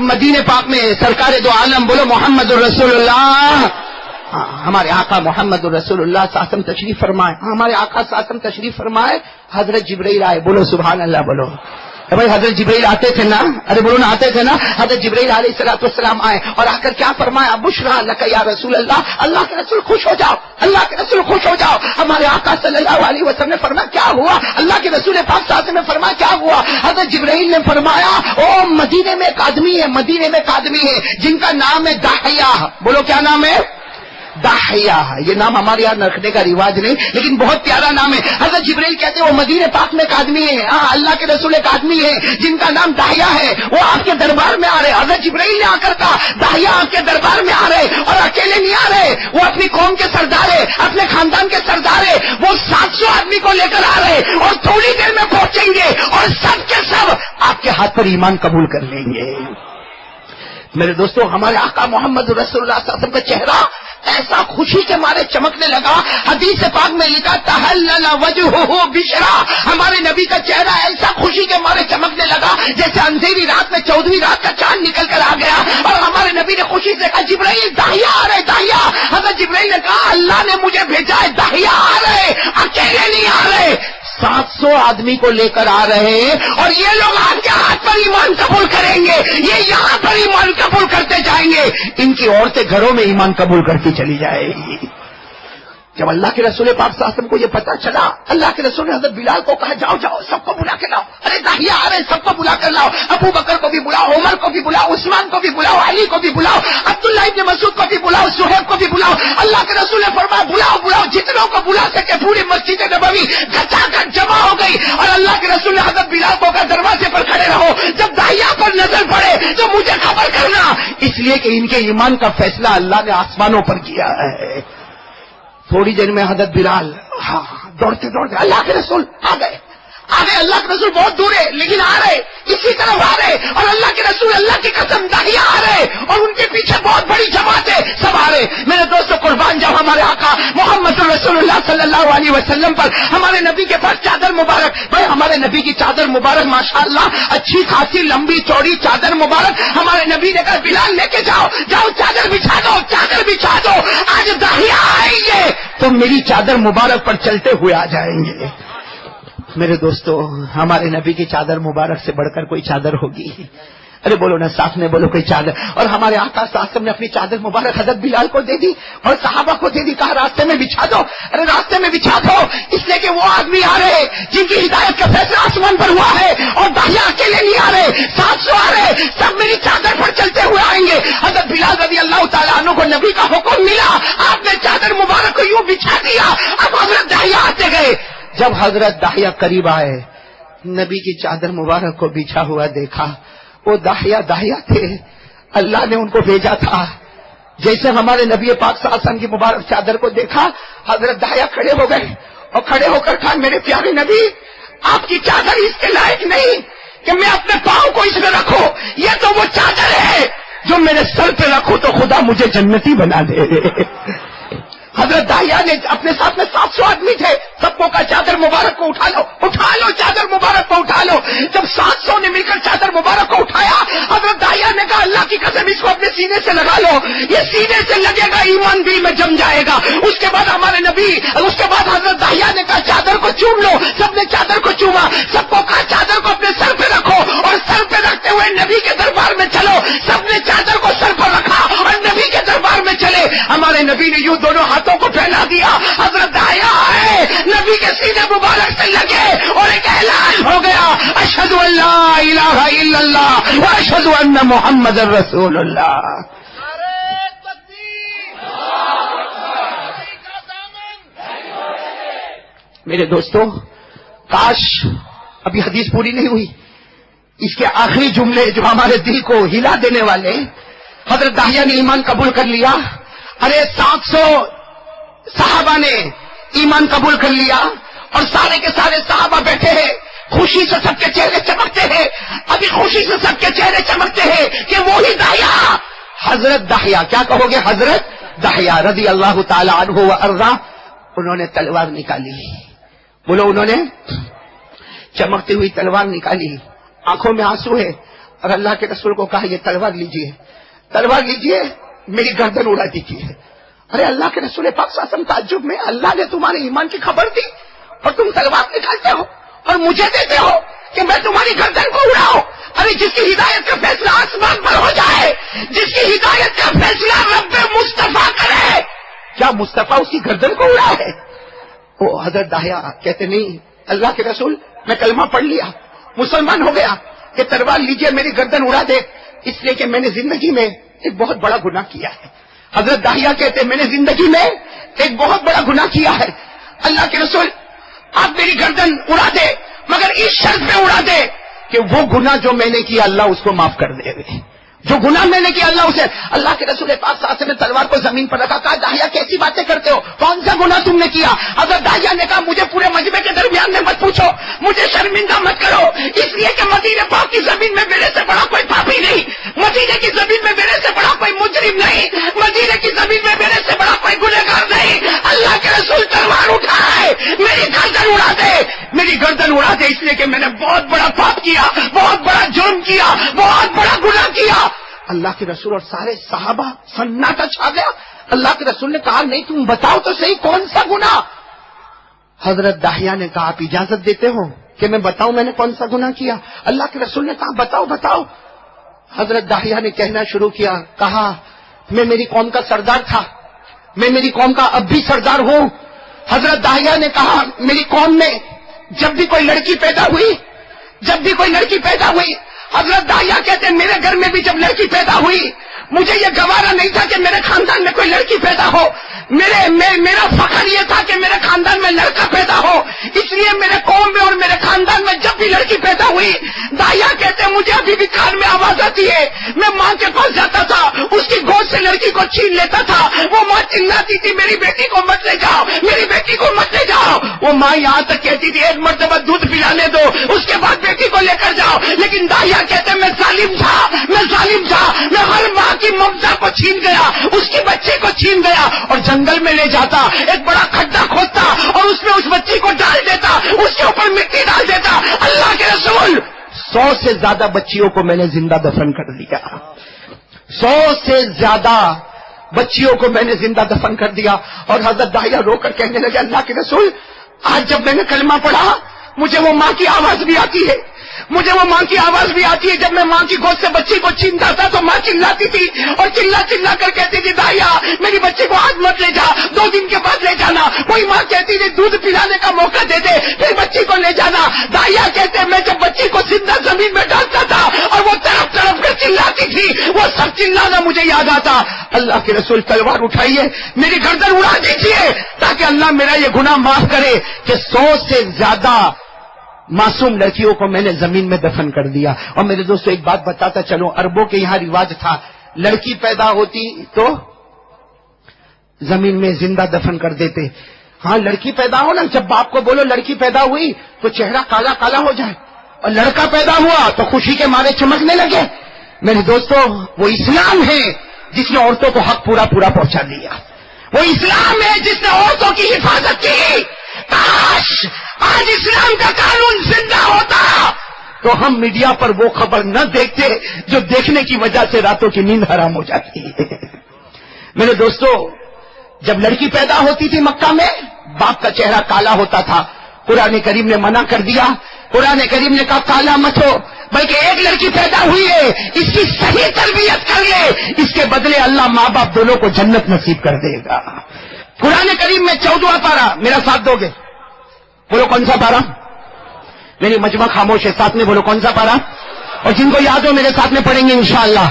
مدینے پاک میں سرکار دو عالم بولو محمد الرسول اللہ. ہمارے آقا محمد الرسول اللہ صلی اللہ علیہ وسلم تشریف فرمائے. ہمارے آقا صلی اللہ علیہ وسلم تشریف فرمائے. حضرت جبرائیل آئے. بولو سبحان اللہ. بولو بھائی حضرت جبرائیل آتے تھے نا, ارے بولو نا آتے تھے نا. حضرت جبرائیل علیہ الصلوۃ والسلام آئے اور آ کر کیا فرمایا, بشرا لک یا رسول اللہ, اللہ کے رسول خوش ہو جاؤ, اللہ کے رسول خوش ہو جاؤ. ہمارے آقا صلی اللہ علیہ وسلم نے فرمایا کیا ہوا, اللہ کے رسول پاک صلی اللہ علیہ وسلم نے فرمایا کیا ہوا. حضرت جبرائیل نے فرمایا او مدینے میں ایک آدمی ہے, مدینے میں ایک آدمی ہے جن کا نام ہے داحیہ. بولو کیا نام ہے, داحیہ. یہ نام ہمارے یہاں رکھنے کا رواج نہیں لیکن بہت پیارا نام ہے. حضرت جبرائیل کہتے ہیں وہ مدینے پاک میں ایک آدمی ہے, اللہ کے رسول ایک آدمی ہے جن کا نام داحیہ ہے, وہ آپ کے دربار میں آ رہے. حضرت جبرائیل نے آ کر کہا داحیہ آپ کے دربار میں آ رہے اور اکیلے نہیں آ رہے, وہ اپنی قوم کے سردار ہے, اپنے خاندان کے سردار ہے, وہ 700 آدمی کو لے کر آ رہے اور تھوڑی دیر میں پہنچیں گے اور سب کے سب آپ کے ہاتھ پر ایمان قبول کر لیں گے. میرے دوستو ہمارے آقا محمد رسول اللہ صلی اللہ علیہ وسلم کا چہرہ ایسا خوشی کے مارے چمکنے لگا. حدیث پاک میں لکھا تحلل وجہہ بشرا, ہمارے نبی کا چہرہ ایسا خوشی کے مارے چمکنے لگا جیسے اندھیری رات میں 14ویں رات کا چاند نکل کر آ گیا. اور ہمارے نبی نے خوشی سے کہا جبرائیل داحیہ آ رہے, داحیہ. حضرت جبرائیل نے کہا اللہ نے مجھے بھیجا ہے, داحیہ آ رہے, اکیلے نہیں آ رہے, 700 آدمی کو لے کر آ رہے ہیں اور یہ لوگ آپ کے ہاتھ پر ایمان قبول کریں گے, یہ یہاں پر ایمان قبول کرتے جائیں گے, ان کی عورتیں گھروں میں ایمان قبول کرتی چلی جائے گی. جب اللہ کے رسول پاک صلی اللہ علیہ وسلم کو یہ پتا چلا, اللہ کے رسول نے حضرت بلال کو کہا جاؤ جاؤ سب کو بلا کے لاؤ, ارے داحیہ آ رہے سب کو بلا کر لاؤ, ابو بکر کو بھی بلاؤ, عمر کو بھی بلاؤ, عثمان کو بھی بلاؤ, علی کو بھی بلاؤ, عبداللہ ابن مسعود کو بھی بلاؤ, صہیب کو بھی بلاؤ. اللہ کے رسول نے فرمایا بلاؤ بلاؤ, جتنوں کو بلا سکے. پوری مسجد نبوی گھچا کر جمع ہو گئی اور اللہ کے رسول نے حضرت بلال کو کہا دروازے پر کھڑے رہو, جب داحیہ پر نظر پڑے تو مجھے خبر کرنا, اس لیے کہ ان کے ایمان کا فیصلہ اللہ نے آسمانوں پر کیا ہے. تھوڑی دیر میں حضرت بلال دوڑتے دوڑتے اللہ کے رسول آ گئے. اللہ کے رسول بہت دور ہے لیکن آ رہے, اسی طرف آ رہے, اور اللہ کے رسول اللہ کی قسم داحیہ آ رہے اور ان کے پیچھے بہت بڑی جماعت ہے, سب آ رہے. میرے دوستو قربان جب ہمارے آقا محمد رسول اللہ صلی اللہ علیہ وسلم پر ہمارے نبی کے پاس چادر مبارک, بھائی ہمارے نبی کی چادر مبارک ماشاءاللہ اچھی خاصی لمبی چوڑی چادر مبارک, ہمارے نبی نے کہا بلال لے کے جاؤ جاؤ چادر بچھا دو, چادر بچھا دو, آج داحیہ آئیں گے تو میری چادر مبارک پر چلتے ہوئے آ جائیں گے. میرے دوستو ہمارے نبی کی چادر مبارک سے بڑھ کر کوئی چادر ہوگی؟ ارے بولو نا ساتھ میں بولو کوئی چادر. اور ہمارے آقا صلی اللہ علیہ وسلم نے اپنی چادر مبارک حضرت بلال کو دے دی اور صحابہ کو دے دی, کہا راستے میں بچھا دو. ارے راستے میں بچھا دو اس لیے کہ وہ آدمی آ رہے جن کی ہدایت کا فیصلہ آسمان پر ہوا ہے, اور داحیہ اکیلے نہیں آ رہے, 700 آ رہے, سب میری چادر پر چلتے ہوئے آئیں گے. حضرت بلال رضی اللہ تعالیٰ عنہ کو نبی کا حکم ملا, آپ نے چادر مبارک کو یوں بچھا دیا, اب حضرت داحیہ آتے گئے. جب حضرت داحیہ قریب آئے, نبی کی چادر مبارک کو بچھا ہوا دیکھا, وہ داحیہ تھے, اللہ نے ان کو بھیجا تھا. جیسے ہمارے نبی پاک صلی اللہ علیہ وسلم کی مبارک چادر کو دیکھا, حضرت داحیہ کھڑے ہو گئے اور کھڑے ہو کر کہا میرے پیارے نبی آپ کی چادر اس کے لائق نہیں کہ میں اپنے پاؤں کو اس میں رکھوں, یہ تو وہ چادر ہے جو میرے سر پہ رکھوں تو خدا مجھے جنتی بنا دے. حضرت داحیہ نے اپنے ساتھ میں 700 آدمی تھے, سب کو کہا چادر مبارک کو اٹھا لو چادر مبارک کو اٹھا لو. جب 700 نے مل کر چادر مبارک کو اٹھایا, حضرت داحیہ نے کہا اللہ کی قسم اس کو اپنے سینے سے لگا لو, یہ سینے سے لگے گا ایمان دل میں جم جائے گا. اس کے بعد ہمارے نبی, اس کے بعد حضرت داحیہ نے کہا چادر کو چوم لو, سب نے چادر کو چوما, سب کو کہا چادر کو اپنے سر پہ رکھو اور سر پہ رکھتے ہوئے نبی کے دربار میں چلو. سب نے چادر کو سر پر رکھا اور نبی کے دربار میں چلے. ہمارے نبی نے یوں دونوں ہاتھوں کو پھیلا دیا, حضرت داحیہ آئے, نبی کے سینے مبارک سے لگے اور ایک اعلان ہو گیا, اشہد ان لا الہ الا اللہ و اشہد ان محمد رسول اللہ. میرے دوستو کاش ابھی حدیث پوری نہیں ہوئی, اس کے آخری جملے جو ہمارے دل کو ہلا دینے والے. حضرت داحیہ نے ایمان قبول کر لیا, ارے 700 صحابہ نے ایمان قبول کر لیا اور سارے کے سارے صحابہ بیٹھے ہیں, خوشی سے سب کے چہرے چمکتے ہیں. ابھی خوشی سے سب کے چہرے چمکتے ہیں کہ وہی داحیہ, حضرت داحیہ, کیا کہو گے, حضرت داحیہ رضی اللہ تعالی عنہ و ارضا, انہوں نے تلوار نکالی. بولو انہوں نے چمکتی ہوئی تلوار نکالی, آنکھوں میں آنسو ہے, اور اللہ کے رسول کو کہا یہ تلوار لیجئے میری گردن اڑا دیجیے. ارے اللہ کے رسول پاک صلی اللہ علیہ وسلم تعجب میں, اللہ نے تمہارے ایمان کی خبر دی اور تم تلوار نکالتے ہو اور مجھے دیتے ہو کہ میں تمہاری گردن کو اڑاؤں. ارے جس کی ہدایت کا فیصلہ آسمان پر ہو جائے, جس کی ہدایت کا فیصلہ رب مصطفیٰ کرے, کیا مصطفیٰ اس کی گردن کو اڑا ہے؟ وہ حضرت داہیہ کہتے نہیں اللہ کے رسول میں کلمہ پڑھ لیا, مسلمان ہو گیا, کہ تلوار لیجئے میری گردن اڑا دے, اس لیے کہ میں نے زندگی میں ایک بہت بڑا گناہ کیا ہے. حضرت داہیہ کہتے میں نے زندگی میں ایک بہت بڑا گناہ کیا ہے, اللہ کے رسول آپ میری گردن اڑا دے, مگر اس شرط پہ اڑا دے کہ وہ گناہ جو میں نے کیا اللہ اس کو معاف کر دے گے. جو گناہ میں نے کیا اللہ اسے. اللہ کے رسول پاک صلی اللہ علیہ وسلم نے تلوار کو زمین پر رکھا, کہا داہیہ کیسی باتیں کرتے ہو, کون سا گناہ تم نے کیا؟ حضرت داہیہ نے کہا مجھے پورے مجمع کے درمیان میں مت پوچھو, مجھے شرمندہ مت کرو, اس لیے کہ مدینے پاک کی زمین میں میرے سے بڑا کوئی پاپی نہیں, مدینے کی زمین میں میرے سے بڑا کوئی مجرم نہیں, مدینے کی زمین میں میرے سے بڑا کوئی گنہگار نہیں. اللہ کے رسول تلوار اٹھائے میری گردن اڑا دے, میری گردن اڑا دے, اس لیے کہ میں نے بہت بڑا پاپ کیا, بہت بڑا جرم کیا, بہت بڑا گناہ کیا. اللہ کے رسول اور سارے صحابہ سناٹا چھا گیا. اللہ کے رسول نے کہا نہیں تم بتاؤ تو صحیح کون سا گناہ. حضرت داہیہ نے کہا آپ اجازت دیتے ہو کہ میں بتاؤں میں نے کون سا گناہ کیا؟ اللہ کے رسول نے کہا بتاؤ. حضرت داہیہ نے کہنا شروع کیا, کہا میں میری قوم کا سردار تھا, میں میری قوم کا اب بھی سردار ہوں. حضرت داہیہ نے کہا میری قوم میں جب بھی کوئی لڑکی پیدا ہوئی, حضرت داہیہ کہتے ہیں میرے گھر میں بھی جب لڑکی پیدا ہوئی مجھے یہ گوارا نہیں تھا کہ میرے خاندان میں کوئی لڑکی پیدا ہو, میرا فخر یہ تھا کہ میرے خاندان میں لڑکا پیدا ہو, اس لیے میرے قوم میں اور میرے خاندان میں جب بھی لڑکی پیدا ہوئی داہیہ کہتے ہیں مجھے ابھی بھی کان میں آواز آتی ہے, میں ماں کے پاس جاتا تھا, اس کی گود سے لڑکی کو چھین لیتا تھا, وہ ماں چلاتی تھی میری بیٹی کو مت لے جاؤ, میری بیٹی کو مت لے جاؤ. وہ ماں یہاں تک کہتی تھی ایک مرتبہ دودھ پلانے دو اس کے بعد بیٹی کو لے کر جاؤ, لیکن داہیہ کہتے ہیں میں ظالم تھا, میں ہر ماں کی ممتا کو چھین گیا, اس کی بچے کو چھین گیا اور جنگل میں لے جاتا, ایک بڑا کھڈا کھودتا اور اس میں اس بچی کو ڈال دیتا, اس کے اوپر مٹی ڈال دیتا. اللہ کے رسول 100 سے زیادہ بچیوں کو میں نے زندہ دفن کر دیا, 100 سے زیادہ بچیوں کو میں نے زندہ دفن کر دیا. اور حضرت داہیہ رو کر کہنے لگے اللہ کے رسول آج جب میں نے کلمہ پڑھا مجھے وہ ماں کی آواز بھی آتی ہے, جب میں ماں کی گود سے بچی کو چھینتا تھا تو ماں چلاتی تھی اور چلا کر کہتی تھی داہیہ میری بچی کو آج مت لے جا, 2 دن کے بعد لے جانا. کوئی ماں کہتی تھی دودھ پلانے کا موقع دے دے پھر بچی کو لے جانا. داہیہ کہتے میں جب بچی کو زندہ زمین میں ڈالتا تھا اور وہ طرف کر چلاتی تھی وہ سب چلانا مجھے یاد آتا. اللہ کے رسول تلوار اٹھائیے میری گردن اڑا دیجیے تاکہ اللہ میرا یہ گناہ معاف کرے کہ 100 سے زیادہ معصوم لڑکیوں کو میں نے زمین میں دفن کر دیا. اور میرے دوستو ایک بات بتاتا چلو, عربوں کے یہاں رواج تھا لڑکی پیدا ہوتی تو زمین میں زندہ دفن کر دیتے. ہاں لڑکی پیدا ہو نا, جب باپ کو بولو لڑکی پیدا ہوئی تو چہرہ کالا کالا ہو جائے, اور لڑکا پیدا ہوا تو خوشی کے مارے چمکنے لگے. میرے دوستو وہ اسلام ہے جس نے عورتوں کو حق پورا پہنچا دیا, وہ اسلام ہے جس نے عورتوں کی حفاظت کی. کاش آج اسلام کا قانون زندہ ہوتا تو ہم میڈیا پر وہ خبر نہ دیکھتے جو دیکھنے کی وجہ سے راتوں کی نیند حرام ہو جاتی ہے. میرے دوستو جب لڑکی پیدا ہوتی تھی مکہ میں باپ کا چہرہ کالا ہوتا تھا. قرآن کریم نے منع کر دیا, قرآن کریم نے کہا کالا مت ہو, بلکہ ایک لڑکی پیدا ہوئی ہے اس کی صحیح تربیت کر لے, اس کے بدلے اللہ ماں باپ دونوں کو جنت نصیب کر دے گا. قرآن کریم میں 14واں پارہ, میرا ساتھ دو گے؟ بولو کون سا پارہ؟ میری مجمع خاموش ہے, ساتھ میں بولو کون سا پارہ؟ اور جن کو یاد ہو میرے ساتھ میں پڑھیں گے انشاءاللہ.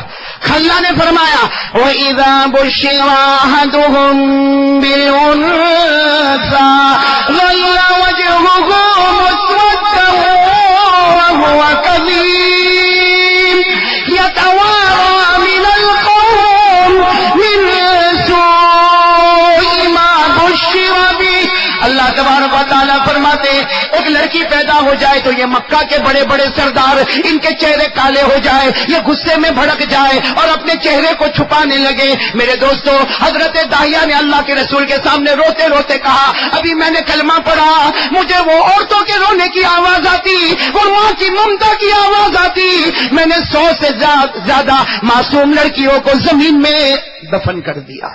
اللہ نے فرمایا وَإِذَا بُشِّرَ أَحَدُهُم بِالْأُنثَىٰ ظَلَّ وَجْهُهُ مُسْوَدًّا وَهُوَ كَظِيمٌ يَتَوَارَىٰ مِنَ الْقَوْمِ مِن سُوءِ مَا بُشِّرَ بِهِ. اللہ تبارک و تعالیٰ فرماتے فرماتے ایک لڑکی پیدا ہو جائے تو یہ مکہ کے بڑے بڑے سردار ان کے چہرے کالے ہو جائے، یہ غصے میں بھڑک جائے اور اپنے چہرے کو چھپانے لگے۔ میرے دوستو، حضرت داہیہ نے اللہ کے رسول کے سامنے روتے روتے کہا، ابھی میں نے کلمہ پڑھا، مجھے وہ عورتوں کے رونے کی آواز آتی، وہ ماں کی ممتا کی آواز آتی، میں نے 100 سے زیادہ معصوم لڑکیوں کو زمین میں دفن کر دیا۔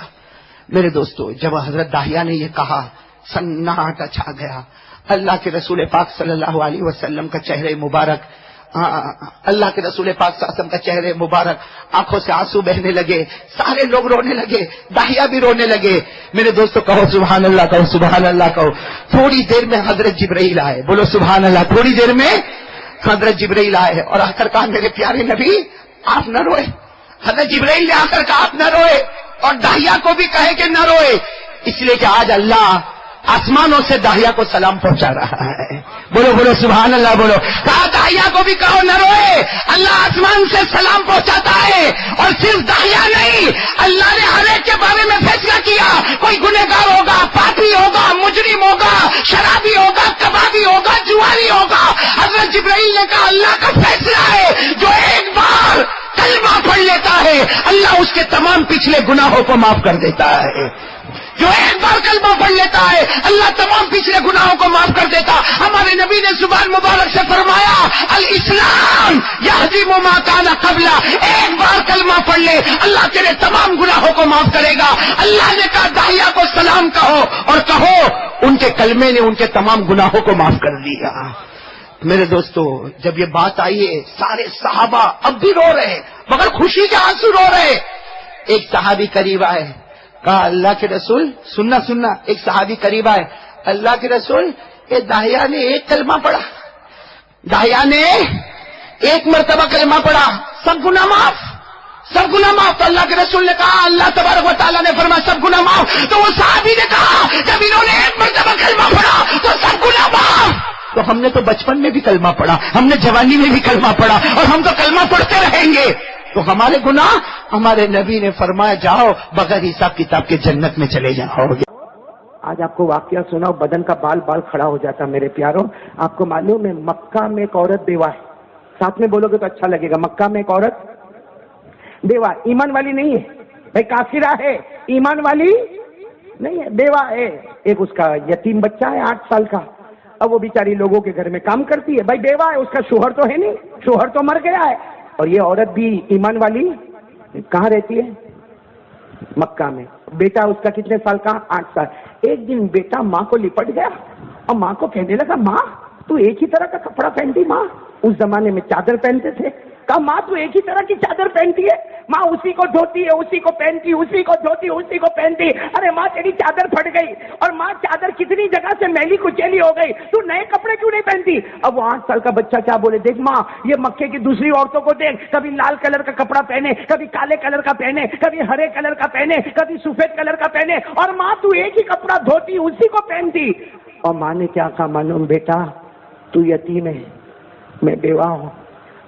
میرے دوستو، جب حضرت داہیہ نے یہ کہا، سناٹا چھا گیا۔ اللہ کے رسول پاک صلی اللہ علیہ وسلم کا چہرے مبارک، اللہ کے رسول پاک صلی اللہ علیہ وسلم کا چہرے مبارک، آنکھوں سے آنسو بہنے لگے، سارے لوگ رونے لگے، داہیہ بھی رونے لگے۔ میرے دوستو کہو سبحان اللہ، کہو سبحان اللہ، کہو۔ تھوڑی دیر میں حضرت جبرائیل آئے، بولو سبحان اللہ۔ تھوڑی دیر میں حضرت جبرائیل آئے اور آ کر کہا، میرے پیارے نبی آپ نہ روئے۔ حضرت جبرائیل نے آ کر کہا آپ نہ روئے، اور داہیہ کو بھی کہے کہ نہ روئے، اس لیے کہ آج اللہ آسمانوں سے داہیہ کو سلام پہنچا رہا ہے۔ بولو بولو سبحان اللہ، بولو۔ کہا داہیہ کو بھی کہو نہ روئے، اللہ آسمان سے سلام پہنچاتا ہے۔ اور صرف داہیہ نہیں، اللہ نے ہر ایک کے بارے میں فیصلہ کیا، کوئی گنہگار ہوگا، پاپی ہوگا، مجرم ہوگا، شرابی ہوگا، کبابی ہوگا، جواری ہوگا۔ حضرت جبرائیل نے کہا اللہ کا فیصلہ ہے، جو ایک بار کلمہ پڑھ لیتا ہے اللہ اس کے تمام پچھلے گناہوں کو معاف کر دیتا ہے۔ جو ایک بار کلمہ پڑھ لیتا ہے اللہ تمام پچھلے گناہوں کو معاف کر دیتا۔ ہمارے نبی نے زبان مبارک سے فرمایا، الاسلام یہدم ما کان قبلہ، ایک بار کلمہ پڑھ لے اللہ تیرے تمام گناہوں کو معاف کرے گا۔ اللہ نے کہا داہیہ کو سلام کہو، اور کہو ان کے کلمے نے ان کے تمام گناہوں کو معاف کر دیا۔ میرے دوستو، جب یہ بات آئی ہے سارے صحابہ اب بھی رو رہے، مگر خوشی کے آنسو رو رہے۔ ایک صحابی قریب آئے، کہا اللہ کے رسول، سننا، ایک صحابی قریب آئے، اللہ کے رسول یہ داہیہ نے ایک کلمہ پڑھا، داہیہ نے ایک مرتبہ کلمہ پڑھا، سب گناہ معاف، سب گناہ معاف۔ تو اللہ کے رسول نے کہا، اللہ تبارک و تعالیٰ نے فرمایا سب گناہ معاف۔ تو وہ صحابی نے کہا جب انہوں نے ایک مرتبہ کلمہ پڑھا تو سب گناہ معاف۔ تو ہم نے تو بچپن میں بھی کلمہ پڑھا، ہم نے جوانی میں بھی کلمہ پڑھا، اور ہم تو کلمہ پڑھتے رہیں گے، تو ہمارے گناہ، ہمارے نبی نے فرمایا جاؤ بغیر حساب کتاب کے جنت میں چلے جاؤ گے۔ آج آپ کو واقعہ سنا بدن کا بال کھڑا ہو جاتا۔ میرے پیاروں، آپ کو معلوم ہے مکہ میں ایک عورت بیوہ ہے، ساتھ میں بولو گے تو اچھا لگے گا۔ مکہ میں ایک عورت بیوہ، ایمان والی نہیں ہے بھائی، کافرہ ہے، ایمان والی نہیں ہے، بیوہ ہے۔ ایک اس کا یتیم بچہ ہے 8 سال کا، اب وہ بیچاری لوگوں کے گھر میں کام کرتی ہے، بھائی بیوہ ہے، اس کا شوہر تو ہے نہیں، شوہر تو مر گیا ہے، اور یہ عورت بھی ایمان والی کہاں رہتی ہے؟ مکہ میں۔ بیٹا اس کا کتنے سال کا؟ 8 سال۔ ایک دن بیٹا ماں کو لپٹ گیا اور ماں کو کہنے لگا، ماں تو ایک ہی طرح کا کپڑا پہنتی، ماں اس زمانے میں چادر پہنتے تھے، کہا ماں تو ایک ہی طرح کی چادر پہنتی ہے، ماں اسی کو دھوتی ہے، اسی کو پہنتی، اسی کو دھوتی، اسی کو پہنتی، ارے ماں تیری چادر پھٹ گئی، اور ماں چادر کتنی جگہ سے میلی کچیلی ہو گئی، تو نئے کپڑے کیوں نہیں پہنتی؟ اب وہ 8 سال کا بچہ کیا بولے، دیکھ ماں یہ مکے کی دوسری عورتوں کو دیکھ، کبھی لال کلر کا کپڑا پہنے، کبھی کالے کلر کا پہنے، کبھی ہرے کلر کا پہنے، کبھی سفید کلر کا پہنے، اور ماں تو ایک ہی کپڑا دھوتی اسی کو پہنتی۔ اور ماں نے کیا کہا معلوم، بیٹا تو یتیم ہے، میں بیوہ ہوں،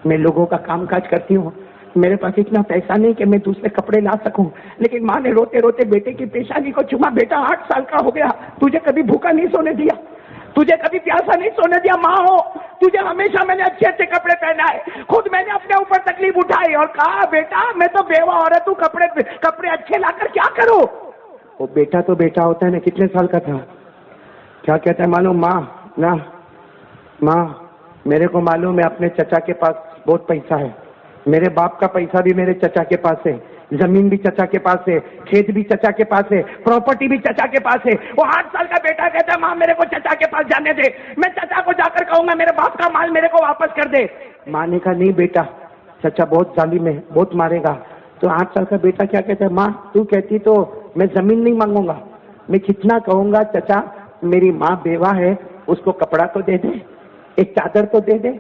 میں لوگوں کا کام کاج کرتی ہوں، میرے پاس اتنا پیسہ نہیں کہ میں دوسرے کپڑے لا سکوں۔ لیکن ماں نے روتے روتے بیٹے کی پیشانی کو چوما، بیٹا 8 سال کا ہو گیا، تجھے کبھی بھوکا نہیں سونے دیا، تجھے کبھی پیاسا نہیں سونے دیا، ماں ہو تجھے ہمیشہ میں نے اچھے اچھے کپڑے پہنائے، خود میں نے اپنے اوپر تکلیف اٹھائی، اور کہا بیٹا میں تو بیوہ عورت ہوں، کپڑے اچھے لا کر کیا کروں؟ وہ بیٹا تو بیٹا ہوتا ہے نا، کتنے سال کا تھا، کیا کہتا ہے معلوم، ماں نہ ماں میرے کو معلوم ہے اپنے چچا کے پاس بہت پیسہ ہے، میرے باپ کا پیسہ بھی میرے چچا کے پاس ہے، زمین بھی چچا کے پاس ہے، کھیت بھی چچا کے پاس ہے، پراپرٹی بھی چچا کے پاس ہے۔ وہ 8 سال کا بیٹا کہتا ہے ماں میرے کو چچا کے پاس جانے دے، میں چچا کو جا کر کہوں گا میرے باپ کا مال میرے کو واپس کر دے۔ ماں نے کہا نہیں بیٹا، چچا بہت ظالم ہے، بہت مارے گا۔ تو 8 سال کا بیٹا کیا کہتا ہے، ماں تو کہتی تو میں زمین نہیں مانگوں گا، میں کتنا کہوں گا چچا میری ماں بیوہ ہے، اس کو کپڑا تو دے دے، ایک چادر تو دے دے۔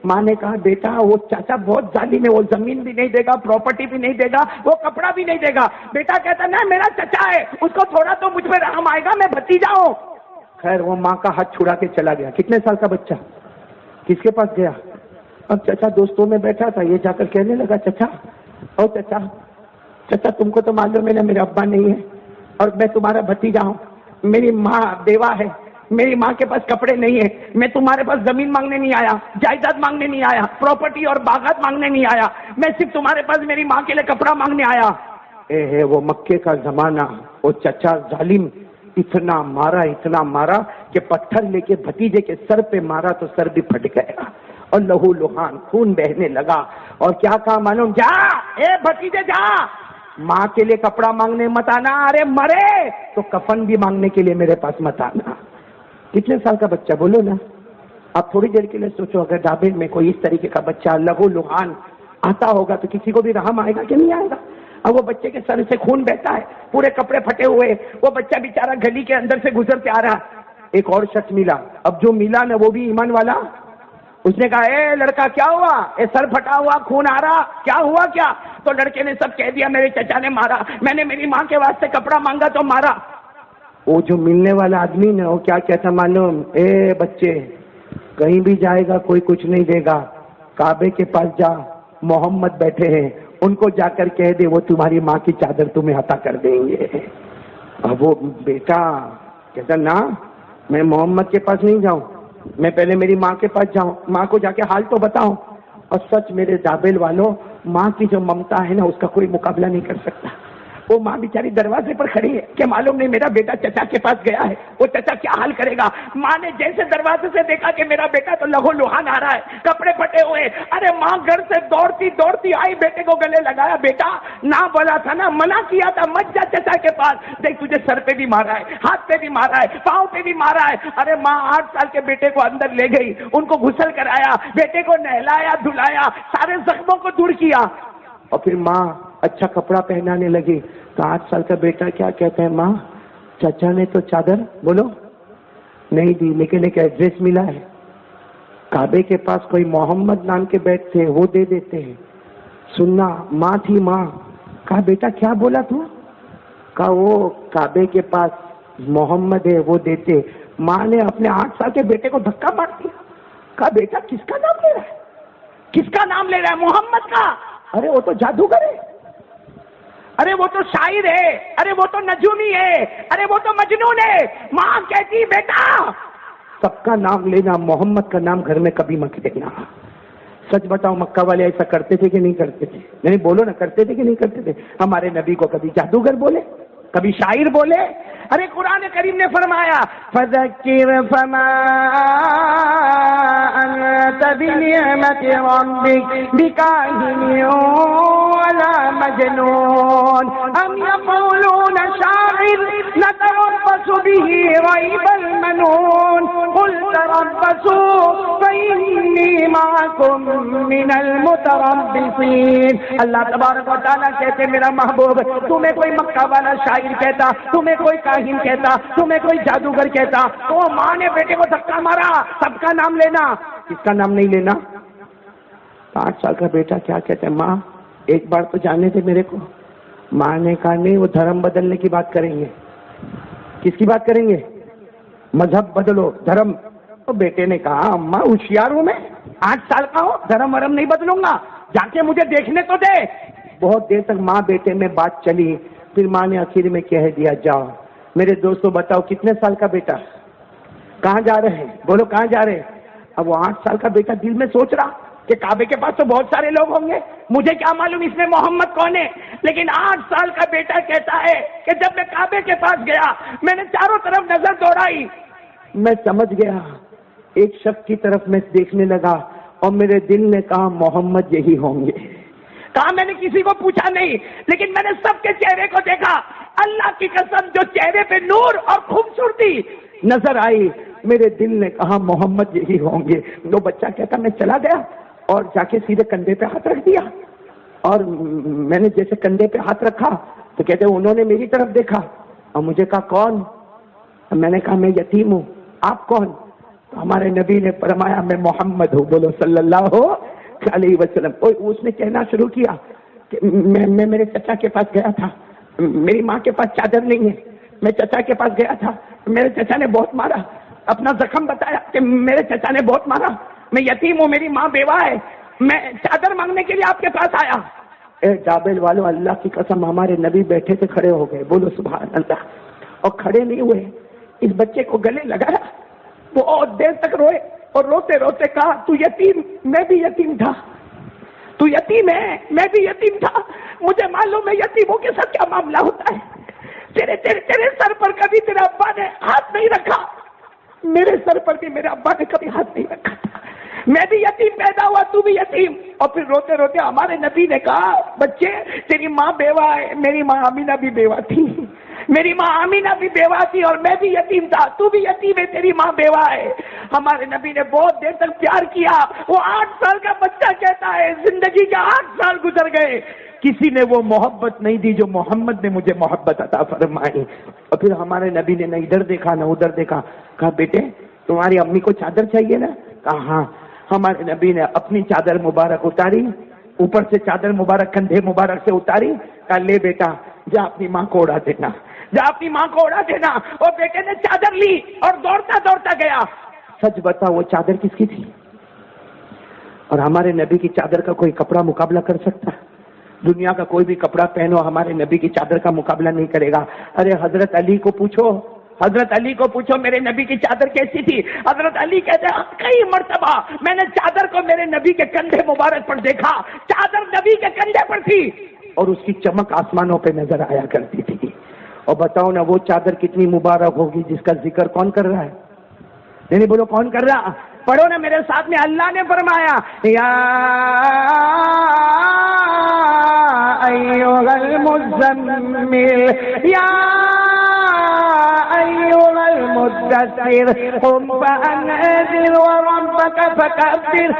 ماں نے کہا بیٹا وہ چاچا بہت ظالم ہے، وہ زمین بھی نہیں دے گا، پراپرٹی بھی نہیں دے گا، وہ کپڑا بھی نہیں دے گا۔ بیٹا کہتا نا میرا چچا ہے، اس کو تھوڑا تو مجھ پہ رحم آئے گا، میں بھتیجا ہوں۔ خیر وہ ماں کا ہاتھ چھڑا کے چلا گیا۔ کتنے سال کا بچہ کس کے پاس گیا؟ اب چچا دوستوں میں بیٹھا تھا، یہ جا کر کہنے لگا چچا او چچا، چچا تم کو تو معلوم ہے نا میرے ابا نہیں ہے اور میں تمہارا بھتیجا ہوں، میری ماں بیوہ ہے، میری ماں کے پاس کپڑے نہیں ہے، میں تمہارے پاس زمین مانگنے نہیں آیا، جائیداد مانگنے نہیں آیا، پراپرٹی اور باغات مانگنے نہیں آیا، میں صرف تمہارے پاس میری ماں کے لیے کپڑا مانگنے آیا۔ اے ہے وہ مکے کا زمانہ، وہ چچا ظالم اتنا مارا کہ پتھر لے کے بھتیجے کے سر پہ مارا تو سر بھی پھٹ گیا اور لہو لہان خون بہنے لگا، اور کیا کہا معلوم؟ جا اے بھتیجے جا، ماں کے لیے کپڑا مانگنے مت آنا، ارے مرے تو کفن بھی مانگنے کے لیے میرے پاس مت آنا۔ کتنے سال کا بچہ بولو نا؟ اب تھوڑی دیر کے لیے سوچو، اگر ڈابے میں کوئی اس طریقے کا بچہ لہو لہان آتا ہوگا تو کسی کو بھی رحم آئے گا کہ نہیں آئے گا؟ اب وہ بچے کے سر سے خون بہتا ہے، پورے کپڑے پھٹے ہوئے، وہ بچہ بیچارہ گلی کے اندر سے گزرتے آ رہا۔ ایک اور شخص ملا، اب جو ملا نا وہ بھی ایمان والا، اس نے کہا اے لڑکا کیا ہوا؟ اے سر پھٹا ہوا، خون آ رہا، کیا ہوا کیا؟ تو لڑکے نے سب کہہ دیا میرے چچا نے مارا، میں نے میری ماں کے واسطے کپڑا مانگا تو مارا۔ وہ جو ملنے والا آدمی نا وہ کیا کہتا معلوم؟ اے بچے کہیں بھی جائے گا کوئی کچھ نہیں دے گا، کعبے کے پاس جا، محمد بیٹھے ہیں، ان کو جا کر کہہ دے وہ تمہاری ماں کی چادر تمہیں عطا کر دیں گے۔ اب وہ بیٹا کہتا نا میں محمد کے پاس نہیں جاؤں، میں پہلے میری ماں کے پاس جاؤں، ماں کو جا کے حال تو بتاؤں۔ اور سچ میرے دابل والوں، ماں کی جو ممتا ہے نا اس کا کوئی مقابلہ نہیں کر سکتا۔ وہ ماں بیچاری دروازے پر کھڑی ہے کہ معلوم نہیں میرا بیٹا چچا کے پاس گیا ہے، وہ چچا کیا حال کرے گا۔ ماں نے جیسے دروازے سے دیکھا کہ میرا بیٹا تو لہو لہان آ رہا ہے، کپڑے پھٹے ہوئے، ارے ماں گھر سے دوڑتی آئی، بیٹے کو گلے لگایا، بیٹا نہ بولا تھا نا، منع کیا تھا مت جا چچا کے پاس، دیکھ تجھے سر پہ بھی مارا ہے، ہاتھ پہ بھی مارا ہے، پاؤں پہ بھی مارا ہے۔ ارے ماں 8 سال کے بیٹے کو اندر لے گئی، ان کو غسل کرایا، بیٹے کو نہلایا دھلایا، سارے زخموں کو دور کیا، اور پھر ماں اچھا کپڑا پہنانے لگی۔ تو 8 سال کا بیٹا کیا کہتا ہے؟ ماں چچا نے تو چادر بولو نہیں دی، لیکن ایک ایڈریس ملا ہے، کعبے کے پاس کوئی محمد نام کے بیٹھ تھے، وہ دے دیتے ہیں۔ سننا ماں تھی، ماں کہا بیٹا کیا بولا تو؟ کہا وہ کعبے کے پاس محمد ہے وہ دیتے۔ ماں نے اپنے 8 سال کے بیٹے کو دھکا مار دیا، کہا بیٹا کس کا نام لے رہا ہے؟ کس کا نام لے رہا ہے؟ محمد کا۔ ارے وہ تو جادوگر ہے، ارے وہ تو شاعر ہے، ارے وہ تو نجومی ہے، ارے وہ تو مجنون ہے۔ ماں کہتی بیٹا سب کا نام لینا، محمد کا نام گھر میں کبھی مت لینا۔ سچ بتاؤ مکہ والے ایسا کرتے تھے کہ نہیں کرتے تھے؟ نہیں بولو نا، کرتے تھے کہ نہیں کرتے تھے؟ ہمارے نبی کو کبھی جادوگر بولے، کبھی شاعر بولے؟ ارے قرآن کریم نے فرمایا فذکر فما انت بنعمت ربک بکاہن ولا مجنون ام یقولون شاعر نتربص به ریب المنون قل تربصوا فإنی معکم من المتربصین۔ اللہ تبارک و تعالیٰ کہتے میرا محبوب تمہیں کوئی مکہ والا شاعر کہتا، تمہیں کوئی کاہن کہتا، تمہیں کوئی جادوگر کہتا، تو ماں نے بیٹے کو دھکا مارا، سب کا نام لینا، کس کا نام نہیں لینا؟ 8 سال کا بیٹا کیا کہتا ہے؟ ماں ایک بار تو جانے تھے میرے کو۔ ماں نے کہا نہیں، وہ دھرم بدلنے کی بات کریں گے۔ کس کی بات کریں گے؟ مذہب بدلو، دھرم۔ تو بیٹے نے کہا اماں ہوشیار ہوں میں، 8 سال کا ہوں، دھرم ورم نہیں بدلوں گا، جا کے مجھے دیکھنے تو دے۔ بہت دیر تک ماں بیٹے میں بات چلی، پھر ماں نے آخر میں کہہ دیا جاؤ۔ میرے دوستوں بتاؤ کتنے سال کا بیٹا؟ کہاں جا رہے ہیں؟ بولو کہاں جا رہے ہیں؟ اب وہ 8 سال کا بیٹا دل میں سوچ رہا کہ کعبے کے پاس تو بہت سارے لوگ ہوں گے، مجھے کیا معلوم اس میں محمد کون ہے؟ لیکن 8 سال کا بیٹا کہتا ہے کہ جب میں کعبے کے پاس گیا میں نے چاروں طرف نظر دوڑائی، میں سمجھ گیا، ایک شخص کی طرف میں دیکھنے لگا اور میرے دل نے کہا محمد یہی ہوں گے۔ کہا میں نے کسی کو پوچھا نہیں، لیکن میں نے سب کے چہرے کو دیکھا، اللہ کی قسم جو چہرے پہ نور اور خوبصورتی نظر آئی، میرے دل نے کہا محمد یہی ہوں گے۔ وہ بچہ کہتا میں چلا گیا اور جا کے سیدھے کندھے پہ ہاتھ رکھ دیا، اور میں نے جیسے کندھے پہ ہاتھ رکھا تو کہتے انہوں نے میری طرف دیکھا اور مجھے کہا کون؟ میں نے کہا میں یتیم ہوں، آپ کون؟ تو ہمارے نبی نے فرمایا میں محمد ہوں، بولو صلی اللہ علیہ وسلم۔ اس نے کہنا شروع کیا کہ میں میرے چچا کے پاس گیا تھا، میری ماں کے پاس چادر نہیں ہے، میں چچا کے پاس گیا تھا، میرے چچا نے بہت مارا، اپنا زخم بتایا کہ میرے چچا نے بہت مارا، میں یتیم ہوں، میری ماں بیوہ ہے، میں چادر مانگنے کے لیے آپ کے پاس آیا۔ اے جابل والو اللہ کی قسم ہمارے نبی بیٹھے تھے کھڑے ہو گئے، بولو سبحان اللہ، اور کھڑے نہیں ہوئے، اس بچے کو گلے لگایا بہت دیر تک روئے اور روتے روتے کہا تو یتیم، میں بھی یتیم تھا، تو یتیم ہے میں بھی یتیم تھا، مجھے معلوم ہے یتیموں کے ساتھ کیا معاملہ ہوتا ہے، تیرے سر پر کبھی تیرے ابا نے ہاتھ نہیں رکھا، میرے سر پر بھی میرے ابا نے کبھی ہاتھ نہیں رکھا تھا، میں بھی یتیم پیدا ہوا تو بھی یتیم۔ اور پھر روتے روتے ہمارے نبی نے کہا بچے تیری ماں بیوہ ہے، میری ماں آمینہ بھی بیوہ تھی، میری ماں آمینہ بھی بیوہ تھی اور میں بھی یتیم تھا، تو بھی یتیم ہے، تیری ماں بیوہ ہے۔ ہمارے نبی نے بہت دیر تک پیار کیا، وہ 8 سال کا بچہ کہتا ہے زندگی کے 8 سال گزر گئے، کسی نے وہ محبت نہیں دی جو محمد نے مجھے محبت عطا فرمائی۔ اور پھر ہمارے نبی نے نہ ادھر دیکھا نہ ادھر دیکھا، کہا بیٹے تمہاری امی کو چادر چاہیے نا؟ کہا ہاں۔ ہمارے نبی نے اپنی چادر مبارک اتاری، اوپر سے چادر مبارک کندھے مبارک سے اتاری، کہا لے بیٹا جا اپنی ماں کو اڑا دینا، جا اپنی ماں کو اڑا دینا۔ اور بیٹے نے چادر لی اور دوڑتا دوڑتا گیا۔ سچ بتا وہ چادر کس کی تھی؟ اور ہمارے نبی کی چادر کا کوئی کپڑا مقابلہ کر سکتا؟ دنیا کا کوئی بھی کپڑا پہنو ہمارے نبی کی چادر کا مقابلہ نہیں کرے گا۔ ارے حضرت علی کو پوچھو، حضرت علی کو پوچھو میرے نبی کی چادر کیسی تھی؟ حضرت علی کہتے ہیں کئی مرتبہ میں نے چادر کو میرے نبی کے کندھے مبارک پر دیکھا، چادر نبی کے کندھے پر تھی اور اس کی چمک آسمانوں پہ نظر آیا کرتی تھی۔ اور بتاؤ نا وہ چادر کتنی مبارک ہوگی جس کا ذکر کون کر رہا ہے؟ نہیں بولو کون کر رہا؟ پڑھو نا میرے ساتھ میں، اللہ نے فرمایا یا ایھا المزمل یا ایھا المدثر قم فانذر وربک فکبر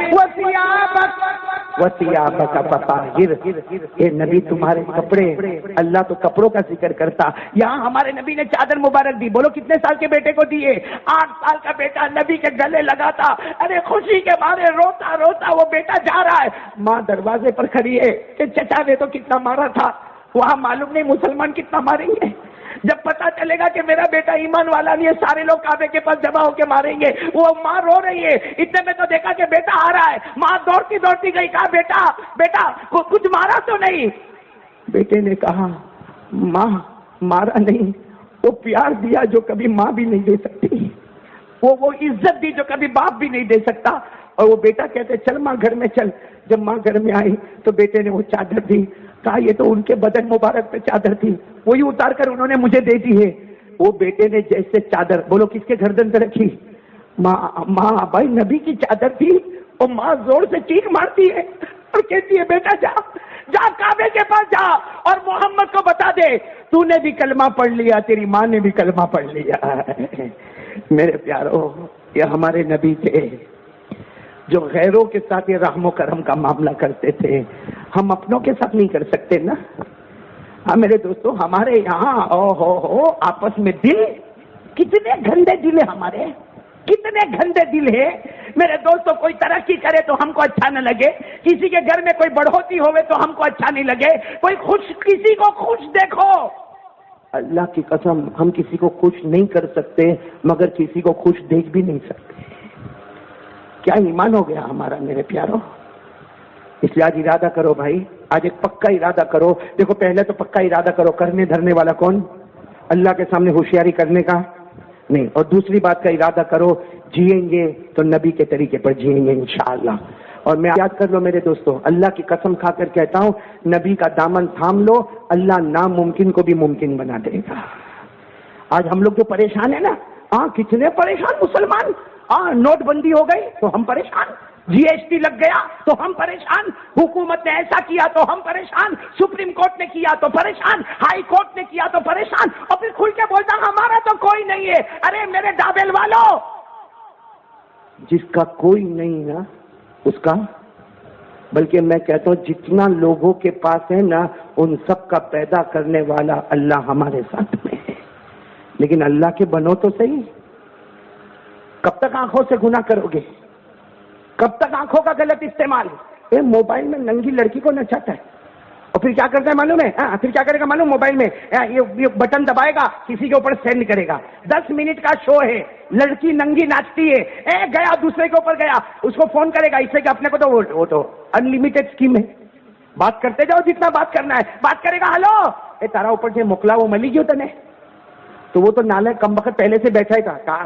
وثیابک فطہر۔ اے نبی تمہارے کپڑے، اللہ تو کپڑوں کا ذکر کرتا، یہاں ہمارے نبی نے چادر مبارک دی۔ بولو کتنے سال کے بیٹے کو دیے؟ 8 سال کا بیٹا نبی کے گلے لگاتا، ارے خوشی کے مارے روتا روتا وہ بیٹا جا رہا ہے، ماں دروازے پر کھڑی ہے کہ چچا نے تو کتنا مارا تھا، وہاں معلوم نہیں مسلمان کتنا ماریں گے، جب پتا چلے گا کہ میرا بیٹا ایمان والا نہیں ہے سارے لوگ کعبے کے پاس جمع ہو کے ماریں گے۔ وہ ماں رو رہی ہے، اتنے میں تو دیکھا کہ بیٹا آ رہا ہے، ماں دوڑتی دوڑتی گئی، کہا بیٹا بیٹا کچھ مارا تو نہیں؟ بیٹے نے کہا ماں مارا نہیں، وہ پیار دیا جو کبھی ماں بھی نہیں دے سکتی، وہ عزت دی جو کبھی باپ بھی نہیں دے سکتا۔ اور وہ بیٹا کہتے چل ماں گھر میں چل۔ جب ماں گھر میں آئی تو بیٹے نے وہ چادر دی، کہا یہ تو ان کے بدن مبارک پہ چادر تھی، وہی اتار کر انہوں نے مجھے دے دی ہے۔ وہ بیٹے نے جیسے چادر، بولو کس کے گردن پہ رکھی؟ ماں بھائی نبی کی چادر تھی، اور ماں زور سے چیخ مارتی ہے اور کہتی ہے بیٹا جا جا کعبے کے پاس جا اور محمد کو بتا دے تو نے بھی کلمہ پڑھ لیا، تیری ماں نے بھی کلمہ پڑھ لیا۔ میرے پیارو یہ ہمارے نبی تھے جو غیروں کے ساتھ یہ رحم و کرم کا معاملہ کرتے تھے، ہم اپنوں کے ساتھ نہیں کر سکتے نا۔ ہاں میرے دوستو ہمارے یہاں ہو آپس میں دل، کتنے گندے دل ہے ہمارے، کتنے گندے دل ہے میرے دوستو۔ کوئی ترقی کرے تو ہم کو اچھا نہ لگے، کسی کے گھر میں کوئی بڑھوتی ہوئے تو ہم کو اچھا نہیں لگے، کوئی کسی کو خوش دیکھو۔ اللہ کی قسم ہم کسی کو خوش نہیں کر سکتے مگر کسی کو خوش دیکھ بھی نہیں سکتے۔ کیا ایمان ہو گیا ہمارا میرے پیارو؟ اس لیے آج ارادہ کرو بھائی، آج ایک پکا ارادہ کرو۔ دیکھو پہلے تو پکا ارادہ کرو، کرنے دھرنے والا کون؟ اللہ کے سامنے ہوشیاری کرنے کا نہیں۔ اور دوسری بات کا ارادہ کرو، جئیں گے تو نبی کے طریقے پر جئیں گے انشاءاللہ۔ اور میں یاد کر لو میرے دوستو، اللہ کی قسم کھا کر کہتا ہوں نبی کا دامن تھام لو، اللہ ناممکن کو بھی ممکن بنا دے گا۔ آج ہم لوگ جو پریشان ہیں نا، کتنے پریشان مسلمان، نوٹ بندی ہو گئی تو ہم پریشان، جی ایس ٹی لگ گیا تو ہم پریشان، حکومت نے ایسا کیا تو ہم پریشان، سپریم کورٹ نے کیا تو پریشان، ہائی کورٹ نے کیا تو پریشان، اور پھر کھل کے بولتا ہمارا تو کوئی نہیں ہے۔ ارے میرے ڈابل والو، جس کا کوئی نہیں نا اس کا، بلکہ میں کہتا ہوں جتنا لوگوں کے پاس ہے نا ان سب کا پیدا کرنے والا اللہ ہمارے ساتھ میں ہے۔ لیکن اللہ کے بنو تو صحیح، کب تک آنکھوں سے گناہ کرو گے؟ کب تک آنکھوں کا غلط استعمال؟ موبائل میں ننگی لڑکی کو نچاتا ہے اور پھر کیا کرتا ہے معلوم ہے؟ پھر کیا کرے گا معلوم؟ موبائل میں یہ بٹن دبائے گا، کسی کے اوپر سینڈ کرے گا، 10 منٹ کا شو ہے، لڑکی ننگی ناچتی ہے، گیا دوسرے کے اوپر گیا، اس کو فون کرے گا، اس سے کہ اپنے کو تو وہ تو انلمیٹڈ اسکیم ہے، بات کرتے جاؤ جتنا بات کرنا ہے، بات کرے گا، ہلو تارا اوپر سے موکلا وہ ملی گیو تنے، تو وہ تو نالے کم وقت پہلے سے بیٹھا ہی تھا، کہا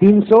300।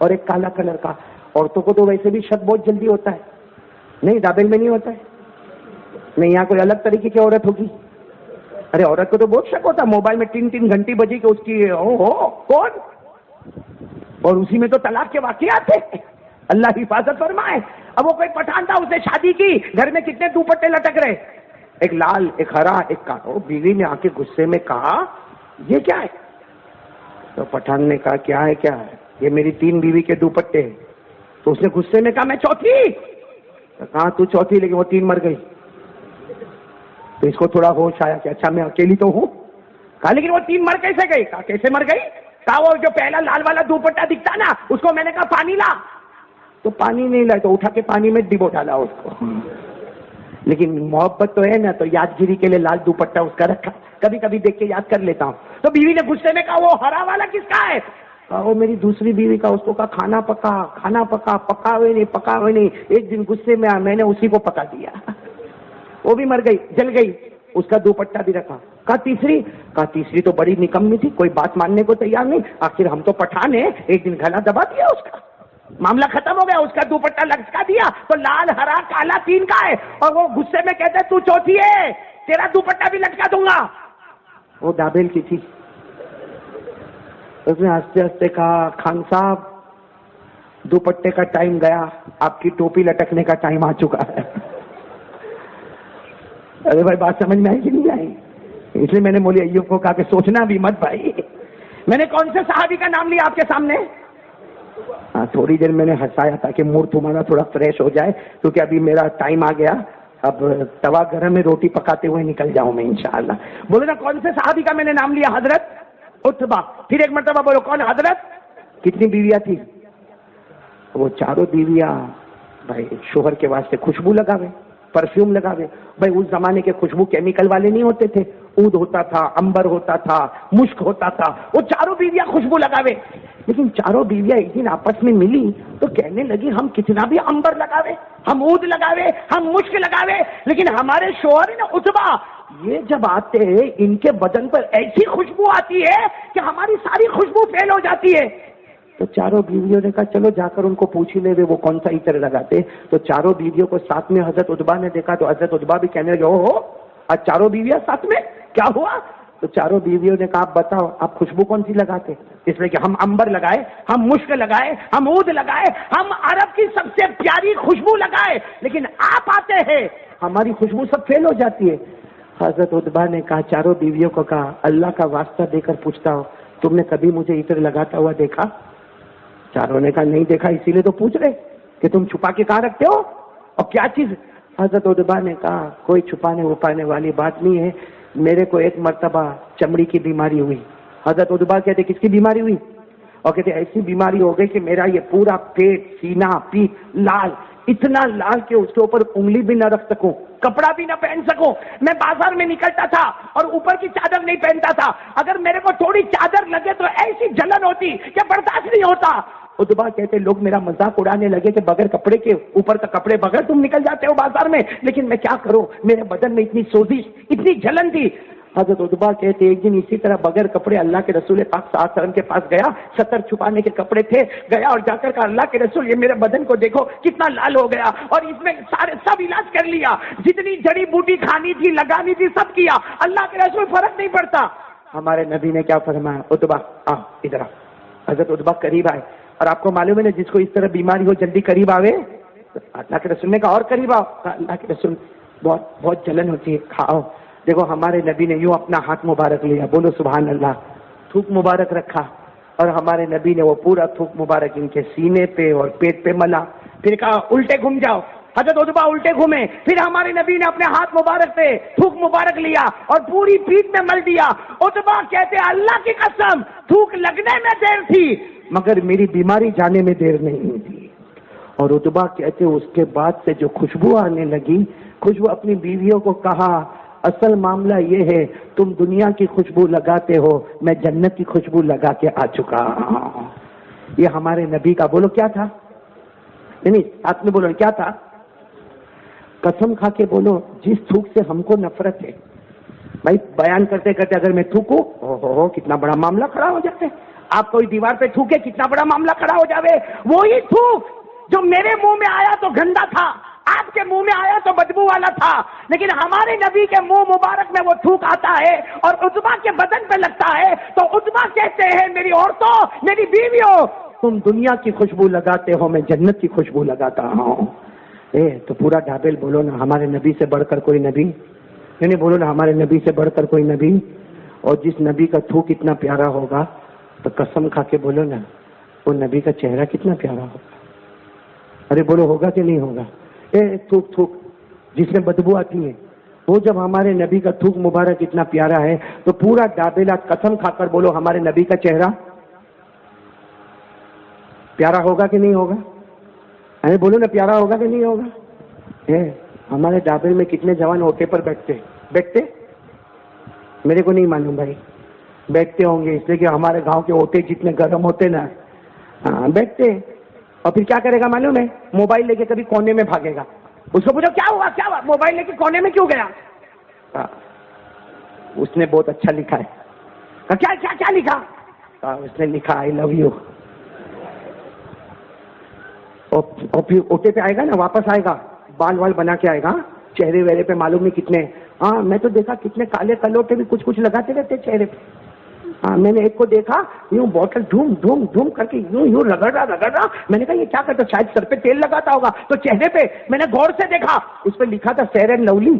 اور ایک کالا کلر کا. عورتوں کو تو ویسے بھی شک بہت جلدی ہوتا ہے. نہیں دابل میں نہیں ہوتا ہے. نہیں یہاں کوئی الگ طریقے کی عورت ہوگی. ارے عورت کو تو بہت شک ہوتا ہے. موبائل میں 3 گھنٹی بجی کہ اس کی کون, اور اسی میں تو طلاق کے واقعات ہیں. اللہ حفاظت فرمائے. اب وہ کوئی پٹھان تھا, اس نے شادی کی, گھر میں کتنے دوپٹے لٹک رہے, ایک لال, ایک ہرا, ایک کالو. بیوی نے آ کے غصے میں کہا یہ کیا ہے؟ تو پٹھان نے کہا کیا ہے کیا ہے, یہ میری 3 بیوی کے دوپٹے ہیں. تو اس نے غصے میں کہا میں چوتھی. کہا تو چوتھی, لیکن وہ 3 مر گئی. تو اس کو تھوڑا ہوش آیا کہ اچھا میں اکیلی تو ہوں. کہا لیکن وہ 3 مر کیسے گئی؟ کہا کیسے مر گئی؟ کہا وہ جو پہلا لال والا دوپٹہ دکھتا نا, اس کو میں نے کہا پانی لا, تو پانی نہیں لائے, تو اٹھا کے پانی میں ڈبو ڈالا اس کو. لیکن محبت تو ہے نا, تو یادگیری کے لیے لال دوپٹہ اس کا رکھا, کبھی کبھی دیکھ کے یاد کر لیتا ہوں. تو بیوی نے غصے میں کہا وہ ہرا والا کس کا ہے؟ کہا وہ میری دوسری بیوی کا. اس کو کہا کھانا پکا, پکا ہوئے نہیں. ایک دن غصے میں میں نے اسی کو پکا دیا, وہ بھی مر گئی, جل گئی. اس کا دوپٹہ بھی رکھا. کہا تیسری تو بڑی نکمی تھی, کوئی بات ماننے کو تیار نہیں. آخر ہم تو پٹھان ہیں, ایک دن گلا دبا دیا اس کا, معاملہ ختم ہو گیا. اس کا دوپٹہ لٹکا دیا, تو لال ہرا کالا 3 کا ہے. اور وہ غصے میں کہتے تو چوتھی ہے, تیرا دوپٹہ بھی لٹکا دوں گا. وہ دابل کی تھی. اس نے ہنستے ہنستے کہا خان صاحب دوپٹے کا ٹائم گیا, آپ کی ٹوپی لٹکنے کا ٹائم آ چکا ہے. ارے بھائی بات سمجھ میں آئی کہ نہیں آئی؟ اس لیے میں نے مولوی ایوب کو کہا کہ سوچنا بھی مت بھائی. میں نے کون سے صحابی کا نام لیا آپ کے سامنے؟ تھوڑی دیر میں نے ہنسایا تاکہ موڈ تمہارا تھوڑا فریش ہو جائے, کیونکہ ابھی میرا ٹائم آ گیا. اب توا گرم میں روٹی پکاتے ہوئے نکل جاؤں میں انشاءاللہ. بولو نا کون سے صحابی کا میں نے نام لیا؟ حضرت عتبہ. پھر ایک مرتبہ بولو کون؟ حضرت. کتنی بیویاں تھی؟ وہ 4 بیویاں. بھائی شوہر کے واسطے خوشبو لگاوے, پرفیوم لگاوے. بھائی اس زمانے کے خوشبو کیمیکل والے نہیں ہوتے تھے, عود ہوتا تھا, امبر ہوتا تھا, مشک ہوتا تھا. وہ 4 بیویاں خوشبو لگاوے. لیکن 4 بیویاں ایک دن آپس میں ملی تو کہنے لگی ہم کتنا بھی امبر لگاوے, ہم عود لگاوے, ہم مشک لگاوے, لیکن ہمارے شوہر نا عتبہ یہ جب آتے ہیں ان کے بدن پر ایسی خوشبو آتی ہے کہ ہماری ساری خوشبو فیل ہو جاتی ہے. تو 4 بیویوں نے کہا چلو جا کر ان کو پوچھ ہی لے وہ کون سا عطر لگاتے. تو 4 بیویوں کو ساتھ میں حضرت عتبہ نے دیکھا, تو حضرت عتبہ بھی کہنے لگے او آج 4 بیویاں ساتھ میں, کیا ہوا؟ تو 4 بیویوں نے کہا آپ بتاؤ آپ خوشبو کون سی لگاتے؟ اس لیے کہ ہم امبر لگائے, ہم مشک لگائے, ہم عود لگائے, ہم عرب کی سب سے پیاری خوشبو لگائے, لیکن آپ آتے ہیں ہماری خوشبو سب فیل ہو جاتی ہے. حضرت عتبہ نے کہا 4 بیویوں کو کہا اللہ کا واسطہ دے کر پوچھتا ہو تم نے کبھی مجھے عطر لگاتا ہوا دیکھا؟ 4 نے کہا نہیں دیکھا, اسی لیے تو پوچھ رہے کہ تم چھپا کے کہاں رکھتے ہو اور کیا چیز. حضرت عتبہ نے کہا کوئی چھپانے وپانے والی بات نہیں ہے, میرے کو ایک مرتبہ چمڑی کی بیماری ہوئی. حضرت عتبہ کہتے کس کی بیماری ہوئی؟ اور کہتے ایسی بیماری ہو گئی کہ میرا یہ پورا پیٹ, سینہ, پیٹ لال, اتنا لال کہ اس کے اوپر انگلی بھی نہ رکھ سکوں, کپڑا بھی نہ پہن سکوں. میں بازار میں نکلتا تھا اور اوپر کی چادر نہیں پہنتا تھا, اگر میرے کو تھوڑی چادر لگے تو ایسی جلن ہوتی کہ برداشت نہیں ہوتا. عتبہ کہتے لوگ میرا مذاق اڑانے لگے کہ بغیر کپڑے کے, اوپر کا کپڑے بغیر تم نکل جاتے ہو بازار میں, لیکن میں کیا کروں, میرے بدن میں اتنی سوزش, اتنی جلن تھی. حضرت عتبہ کہتے ایک دن اسی طرح بغیر کپڑے اللہ کے رسول پاک صلی اللہ علیہ وسلم کے پاس گیا, 70 چھپانے کے کپڑے تھے, گیا اور جا کر کہا اللہ کے رسول یہ میرے بدن کو دیکھو کتنا لال ہو گیا, اور اس میں سب علاج کر لیا, جتنی جڑی بوٹی کھانی تھی لگانی تھی سب کیا, اللہ کے رسول فرق نہیں پڑتا. ہمارے نبی نے کیا فرمایا؟ عتبہ ادھر. حضرت عتبہ قریب آئے, اور آپ کو معلوم ہے نا جس کو اس طرح بیماری ہو جلدی قریب آوے, اللہ کے رسول نے کہا اور قریب آؤ. اللہ کے رسول بہت جلن ہوتی ہے, کھاؤ. دیکھو ہمارے نبی نے یوں اپنا ہاتھ مبارک لیا, بولو سبحان اللہ, تھوک مبارک رکھا, اور ہمارے نبی نے وہ پورا تھوک مبارک ان کے سینے پہ اور پیٹ پہ ملا, پھر کہا الٹے گھوم جاؤ. حضرت عتبہ الٹے گھومے, پھر ہمارے نبی نے اپنے ہاتھ مبارک پہ تھوک مبارک لیا اور پوری پیٹ میں مل دیا. عتبہ کہتے اللہ کی قسم تھوک لگنے میں دیر تھی مگر میری بیماری جانے میں دیر نہیں تھی. اور عتبہ کہتے اس کے بعد سے جو خوشبو آنے لگی, خوشبو اپنی بیویوں کو کہا اصل معاملہ یہ ہے تم دنیا کی خوشبو لگاتے ہو, میں جنت کی خوشبو لگا کے آ چکا. یہ ہمارے نبی کا, بولو کیا تھا, نہیں ساتھ میں بولو کیا تھا, قسم کھا کے بولو جس تھوک سے ہم کو نفرت ہے. بھائی بیان کرتے کرتے اگر میں تھوکوں کتنا بڑا معاملہ کھڑا ہو جاتا ہے. آپ کوئی دیوار پہ تھوکے کتنا بڑا معاملہ کھڑا ہو جاوے. وہی تھوک جو میرے منہ میں آیا تو گندا تھا, آپ کے منہ میں آیا تو بدبو والا تھا, لیکن ہمارے نبی کے منہ مبارک میں وہ تھوک آتا ہے اور عتبہ کے بدن پہ لگتا ہے تو عتبہ کہتے ہیں میری عورتوں, میری بیویوں, تم دنیا کی خوشبو لگاتے ہو, میں جنت کی خوشبو لگاتا ہوں. تو پورا ڈھابل بولو نا ہمارے نبی سے بڑھ کر کوئی نبی نہیں, بولو نا ہمارے نبی سے بڑھ کر کوئی نبی. اور جس نبی کا تھوک اتنا پیارا ہوگا تو قسم کھا کے بولو نا وہ نبی کا چہرہ کتنا پیارا ہوگا. ارے بولو ہوگا کہ نہیں ہوگا؟ تھوک تھوک جس میں بدبو آتی ہے, وہ جب ہمارے نبی کا تھوک مبارک اتنا پیارا ہے تو پورا ڈابیلا قسم کھا کر بولو ہمارے نبی کا چہرہ پیارا ہوگا کہ نہیں ہوگا؟ ارے بولو نا پیارا ہوگا کہ نہیں ہوگا؟ ہمارے ڈابل میں کتنے جوان اوٹے پر بیٹھتے میرے کو نہیں معلوم بھائی, بیٹھتے ہوں گے اس لیے کہ ہمارے گاؤں کے اوٹے جتنے گرم ہوتے نا, بیٹھتے. اور پھر کیا کرے گا معلوم ہے؟ موبائل لے کے کبھی کونے میں بھاگے گا. اس کو پوچھو کیا ہوا, موبائل لے کے کونے میں کیوں گیا؟ اس نے بہت اچھا لکھا ہے. کیا لکھا؟ اس نے لکھا آئی لو یو. اور پھر اوٹے پہ آئے گا نا, واپس آئے گا, بال وال بنا کے آئے گا, چہرے وہرے پہ معلوم نہیں کتنے. میں تو دیکھا کتنے کالے کلوٹے بھی کچھ لگاتے رہتے چہرے پہ. میں نے ایک کو دیکھا یوں بوٹل ڈھوم ڈھوم ڈھوم کر کے یوں رگڑ رہا. میں نے کہا یہ کیا کرتا, شاید سر پہ تیل لگاتا ہوگا. تو چہرے پہ میں نے غور سے دیکھا, اس پہ لکھا تھا فیئر اینڈ لولی.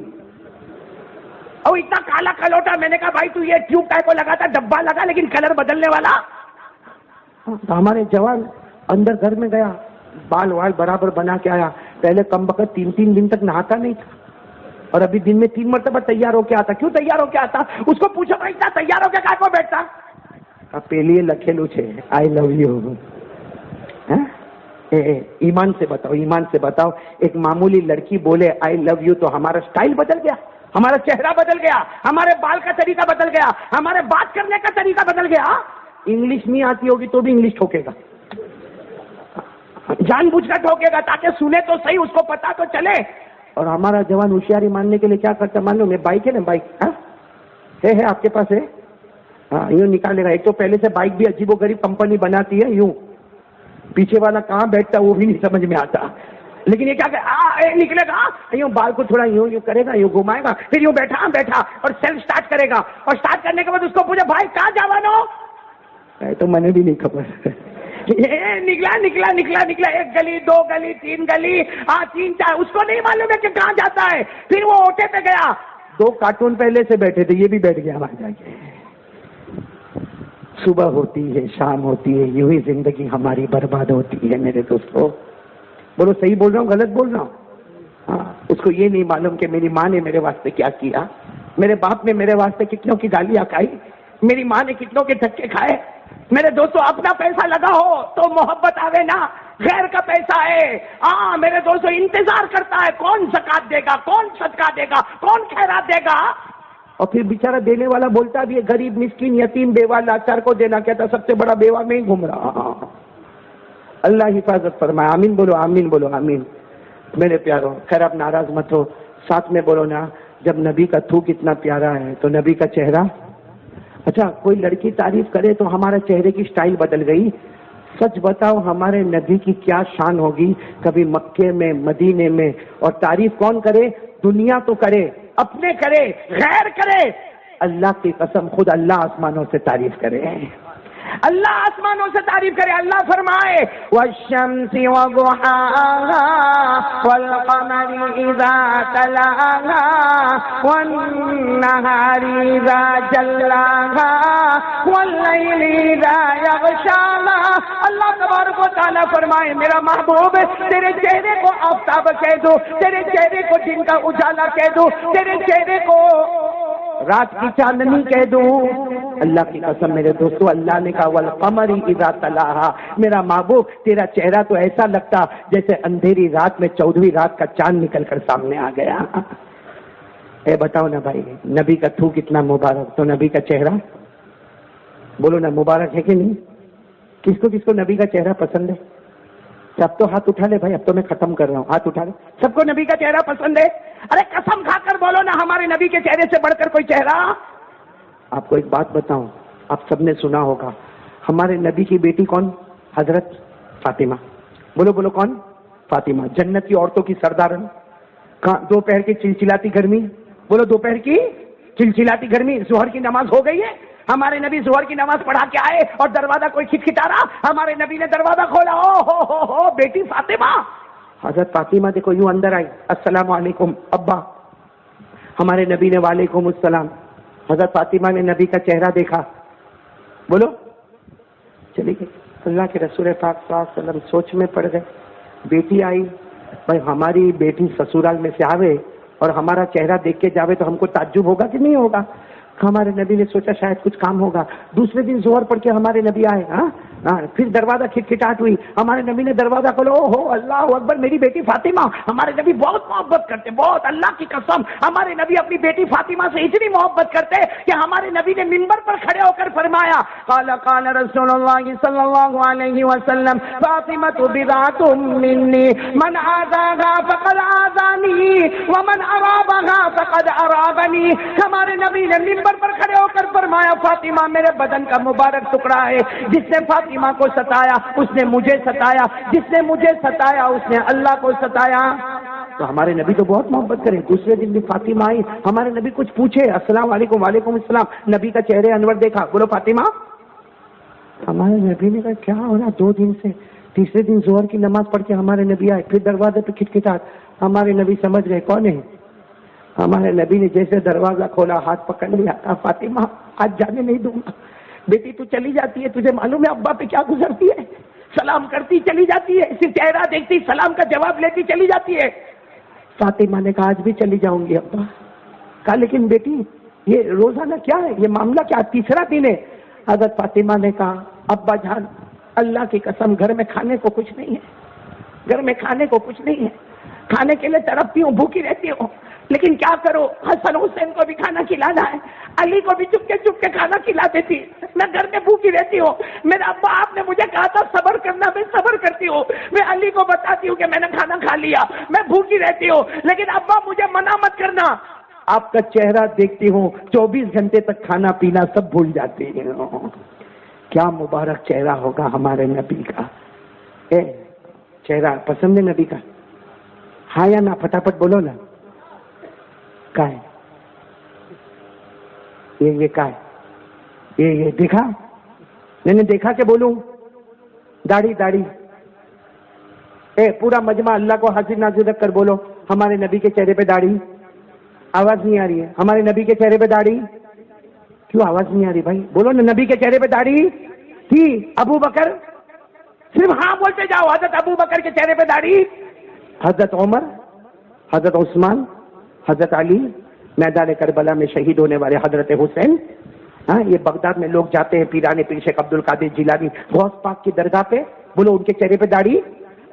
اور اتنا کالا کلوٹا. میں نے کہا بھائی تو یہ ٹیوب ٹائپ کو لگاتا, ڈبا لگا لیکن کلر بدلنے والا. تو ہمارے جوان اندر گھر میں گیا, بال وال برابر بنا کے آیا. پہلے کم وقت 3 دن تک نہاتا نہیں تھا اور ابھی دن میں 3 مرتبہ تیار ہو کے آتا. کیوں تیار ہو کے آتا؟ اس کو پوچھو بھائی اتنا تیار ہو کے کہاں کو بیٹھتا؟ پہلے لکھے لوچے آئی لو یو. ایمان سے بتاؤ, ایک معمولی لڑکی بولے آئی لو یو تو ہمارا سٹائل بدل گیا, ہمارا چہرہ بدل گیا, ہمارے بال کا طریقہ بدل گیا, ہمارے بات کرنے کا طریقہ بدل گیا. انگلش نہیں آتی ہوگی تو بھی انگلش ٹھوکے گا, جان بوجھ کر ٹھوکے گا تاکہ سنے تو صحیح, اس کو پتا تو چلے. اور ہمارا جوان ہوشیاری ماننے کے لیے کیا کرتا معلوم ہے؟ بائک ہے نا, بائک ہے آپ کے پاس ہے, یوں نکالے گا. ایک تو پہلے سے بائک بھی عجیب و غریب کمپنی بناتی ہے, یوں پیچھے والا کہاں بیٹھتا وہ بھی نہیں سمجھ میں آتا. لیکن یہ کیا نکلے گا, یوں بال کو تھوڑا یوں کرے گا, یوں گھمائے گا, پھر یوں بیٹھا اور سیلف سٹارٹ کرے گا. اور سٹارٹ کرنے کے بعد اس کو پوچھے بھائی کہاں جاوانو, تو میں نے بھی نہیں خبر. نکلا 1 گلی 2 گلی 3 گلی 3 4, اس کو نہیں معلوم ہے کہ کہاں جاتا ہے. پھر وہ اوٹے پہ گیا, 2 کارٹون پہلے سے بیٹھے تھے, یہ بھی بیٹھ گیا وہاں جا کے. صبح ہوتی ہے, شام ہوتی ہے, یوں ہی زندگی ہماری برباد ہوتی ہے میرے دوستو. بولو صحیح بول رہا ہوں غلط بول رہا ہوں؟ اس کو یہ نہیں معلوم کہ میری ماں نے میرے واسطے کیا کیا, میرے باپ نے میرے واسطے کتنوں کی گالیاں کھائی, میری ماں نے کتنوں کے دھکے کھائے. میرے دوستو اپنا پیسہ لگا ہو تو محبت آوے نا, غیر کا پیسہ ہے. میرے دوستو انتظار کرتا ہے کون زکات دے گا, کون صدقہ دے گا, کون خیرات دے گا. اور پھر بیچارہ دینے والا بولتا بھی ہے غریب مسکین یتیم بیوہ لاچار کو دینا, کہتا سب سے بڑا بیوہ میں ہی گھوم رہا. اللہ حفاظت فرمائے. آمین بولو, آمین بولو, آمین. میرے پیارو خیر آپ ناراض مت ہو, ساتھ میں بولو نا جب نبی کا تھوک اتنا پیارا ہے تو نبی کا چہرہ. اچھا کوئی لڑکی تعریف کرے تو ہمارے چہرے کی سٹائل بدل گئی. سچ بتاؤ ہمارے نبی کی کیا شان ہوگی کبھی مکے میں مدینے میں. اور تعریف کون کرے؟ دنیا تو کرے, اپنے کرے, غیر کرے, اللہ کی قسم خود اللہ آسمانوں سے تعریف کرے, اللہ آسمانوں سے تعریف کرے. اللہ فرمائے والشمس وضحاها والقمر اذا تلاها والنهار اذا جلاها والليل اذا يغشاها. اللہ تبارک و تعالیٰ فرمائے میرا محبوب تیرے چہرے کو آفتاب کہہ دو, تیرے چہرے کو دن کا اجالا کہہ دو, تیرے چہرے کو رات کی چاندنی کہہ دوں. اللہ کی قسم میرے دوستو اللہ نے کہا والقمر اذا تلاہا, میرا محبوب تیرا چہرہ تو ایسا لگتا جیسے اندھیری رات میں 14ویں رات کا چاند نکل کر سامنے آ گیا. بتاؤ نا بھائی نبی کا تھوک کتنا مبارک, تو نبی کا چہرہ بولو نا مبارک ہے کہ نہیں؟ کس کو نبی کا چہرہ پسند ہے؟ اب تو ہاتھ اٹھا لے بھائی, اب تو میں ختم کر رہا ہوں, ہاتھ اٹھا لے. سب کو نبی کا چہرہ پسند ہے؟ ارے قسم کھا کر بولو نا ہمارے نبی کے چہرے سے بڑھ کر کوئی چہرہ. آپ کو ایک بات بتاؤں, آپ سب نے سنا ہوگا ہمارے نبی کی بیٹی کون؟ حضرت فاطمہ. بولو بولو کون؟ فاطمہ. جنت کی عورتوں کی سردارن. دوپہر کی چلچلاتی گرمی. بولو دوپہر کی چلچلاتی گرمی. ظہر کی نماز ہو گئی ہے. ہمارے نبی ظہر کی نماز پڑھا کے آئے اور دروازہ کوئی کھٹکھٹا رہا. ہمارے نبی نے دروازہ کھولا. او ہو بیٹی فاطمہ. حضرت فاطمہ دیکھو یوں اندر آئی. السلام علیکم ابا. ہمارے نبی نے وعلیکم السلام. حضرت فاطمہ نے نبی کا چہرہ دیکھا. بولو چلی گئی. اللہ کے رسول پاک صلی اللہ علیہ وسلم سوچ میں پڑ گئے. بیٹی آئی. بھائی ہماری بیٹی سسرال میں سے آوے اور ہمارا چہرہ دیکھ کے جاوے تو ہم کو تعجب ہوگا کہ نہیں ہوگا؟ ہمارے نبی نے سوچا شاید کچھ کام ہوگا. دوسرے دن ظہر پڑھ کے ہمارے نبی آئے. پھر دروازہ کھٹکھٹاہٹ ہوئی. ہمارے نبی نے دروازہ کھولا. او ہو اللہ اکبر میری بیٹی فاطمہ. ہمارے نبی بہت محبت کرتے, بہت. اللہ کی قسم ہمارے نبی اپنی بیٹی فاطمہ سے اتنی محبت کرتے کہ ہمارے نبی نے منبر پر کھڑے ہو کر فرمایا قال قال رسول اللہ صلی اللہ علیہ وسلم فاطمہ بضعۃ منی من آذاها فقد آذانی ومن ارابها فقد ارابنی. ہمارے نبی نے منبر پر کھڑے ہو کر فرمایا فاطمہ میرے بدن کا مبارک ٹکڑا ہے. جس نے فاطمہ کو ستایا اس نے مجھے ستایا, جس نے مجھے ستایا اس نے اللہ کو ستایا. تو ہمارے نبی تو بہت محبت کریں. دوسرے دن بھی فاطمہ آئی. ہمارے نبی کچھ پوچھے. السلام علیکم. وعلیکم السلام. نبی کا چہرے انور دیکھا. بولو فاطمہ. ہمارے نبی نے کہا کیا ہو رہا 2 دن سے؟ تیسرے دن ظہر کی نماز پڑھ کے ہمارے نبی آئے. پھر دروازے پہ کھٹکھٹاہٹ. ہمارے نبی سمجھ گئے کون ہے. ہمارے نبی نے جیسے دروازہ کھولا ہاتھ پکڑ لیا. کہا فاطمہ آج جانے نہیں دوں گا. بیٹی تو چلی جاتی ہے, تجھے معلوم ہے ابا پہ کیا گزرتی ہے؟ سلام کرتی چلی جاتی ہے, صرف چہرہ دیکھتی سلام کا جواب لیتی چلی جاتی ہے. فاطمہ نے کہا آج بھی چلی جاؤں گی ابا. کہا لیکن بیٹی یہ روزانہ کیا ہے, یہ معاملہ کیا؟ تیسرا دن ہے. حضرت فاطمہ نے کہا ابا جان اللہ کی قسم گھر میں کھانے کو کچھ نہیں ہے. گھر میں کھانے کو کچھ نہیں ہے. کھانے کے لیے تڑپتی ہوں, بھوکی رہتی ہوں, لیکن کیا کرو حسن حسین کو بھی کھانا کھلانا ہے, علی کو بھی چپ کے کھانا کھلا دیتی. میں گھر میں بھوکی رہتی ہوں. میرا ابا آپ نے مجھے کہا تھا صبر کرنا, میں صبر کرتی ہوں. میں علی کو بتاتی ہوں کہ میں نے کھانا کھا لیا, میں بھوکی رہتی ہوں, لیکن ابا مجھے منع مت کرنا. آپ کا چہرہ دیکھتی ہوں 24 گھنٹے تک کھانا پینا سب بھول جاتی ہوں. کیا مبارک چہرہ ہوگا ہمارے نبی کا. چہرہ پسند ہے نبی کا؟ ہاں یا نہ؟ پھٹافٹ بولو نا. کا ہے یہ کا ہے یہ دیکھا میں نے دیکھا کہ بولوں. داڑھی داڑھی. پورا مجمع اللہ کو حاضر ناظر رکھ کر بولو ہمارے نبی کے چہرے پہ داڑھی. آواز نہیں آ رہی ہے. ہمارے نبی کے چہرے پہ داڑھی. کیوں آواز نہیں آ رہی بھائی؟ بولو نا. نبی کے چہرے پہ داڑھی تھی. ابو بکر صرف ہاں بولتے جاؤ. حضرت ابو بکر کے چہرے پہ داڑھی. حضرت عمر, حضرت عثمان, حضرت علی, میدان کربلا میں شہید ہونے والے حضرت حسین. یہ بغداد میں لوگ جاتے ہیں پیرانے پیر شیخ عبد القادر جیلانی غوث پاک کی درگاہ پہ. بولو ان کے چہرے پہ داڑھی.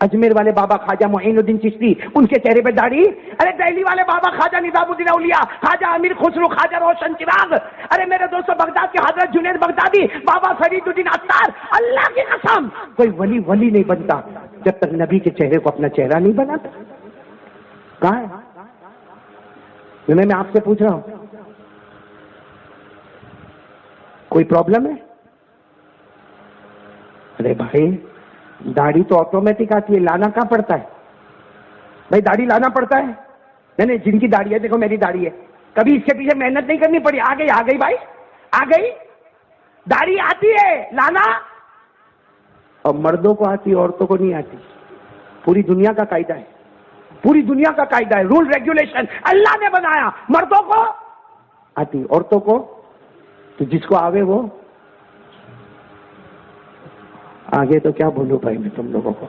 اجمیر والے بابا خواجہ معین الدین چشتی ان کے چہرے پہ داڑھی. ارے دہلی والے بابا خواجہ نظام الدین اولیاء, خواجہ امیر خسرو, خواجہ روشن چراغ. ارے میرے دوستو بغداد کے حضرت جنید بغدادی, بابا فرید الدین عطار. اللہ کی قسم کوئی ولی نہیں بنتا جب تک نبی کے چہرے کو اپنا چہرہ نہیں بناتا. کہاں ہے؟ میں آپ سے پوچھ رہا ہوں کوئی پرابلم ہے؟ ارے بھائی داڑھی تو آٹومیٹک آتی ہے, لانا کہاں پڑتا ہے بھائی؟ داڑھی لانا پڑتا ہے. نہیں جن کی داڑھی ہے, دیکھو میری داڑھی ہے, کبھی اس کے پیچھے محنت نہیں کرنی پڑی. آ گئی بھائی, آ گئی. داڑھی آتی ہے لانا, اور مردوں کو آتی, عورتوں کو نہیں آتی. پوری دنیا کا قاعدہ ہے, پوری دنیا کا قاعدہ ہے, رول ریگولیشن اللہ نے بنایا. مردوں کو آتی, عورتوں کو تو جس کو آوے وہ. آگے تو کیا بولوں بھائی میں تم لوگوں کو.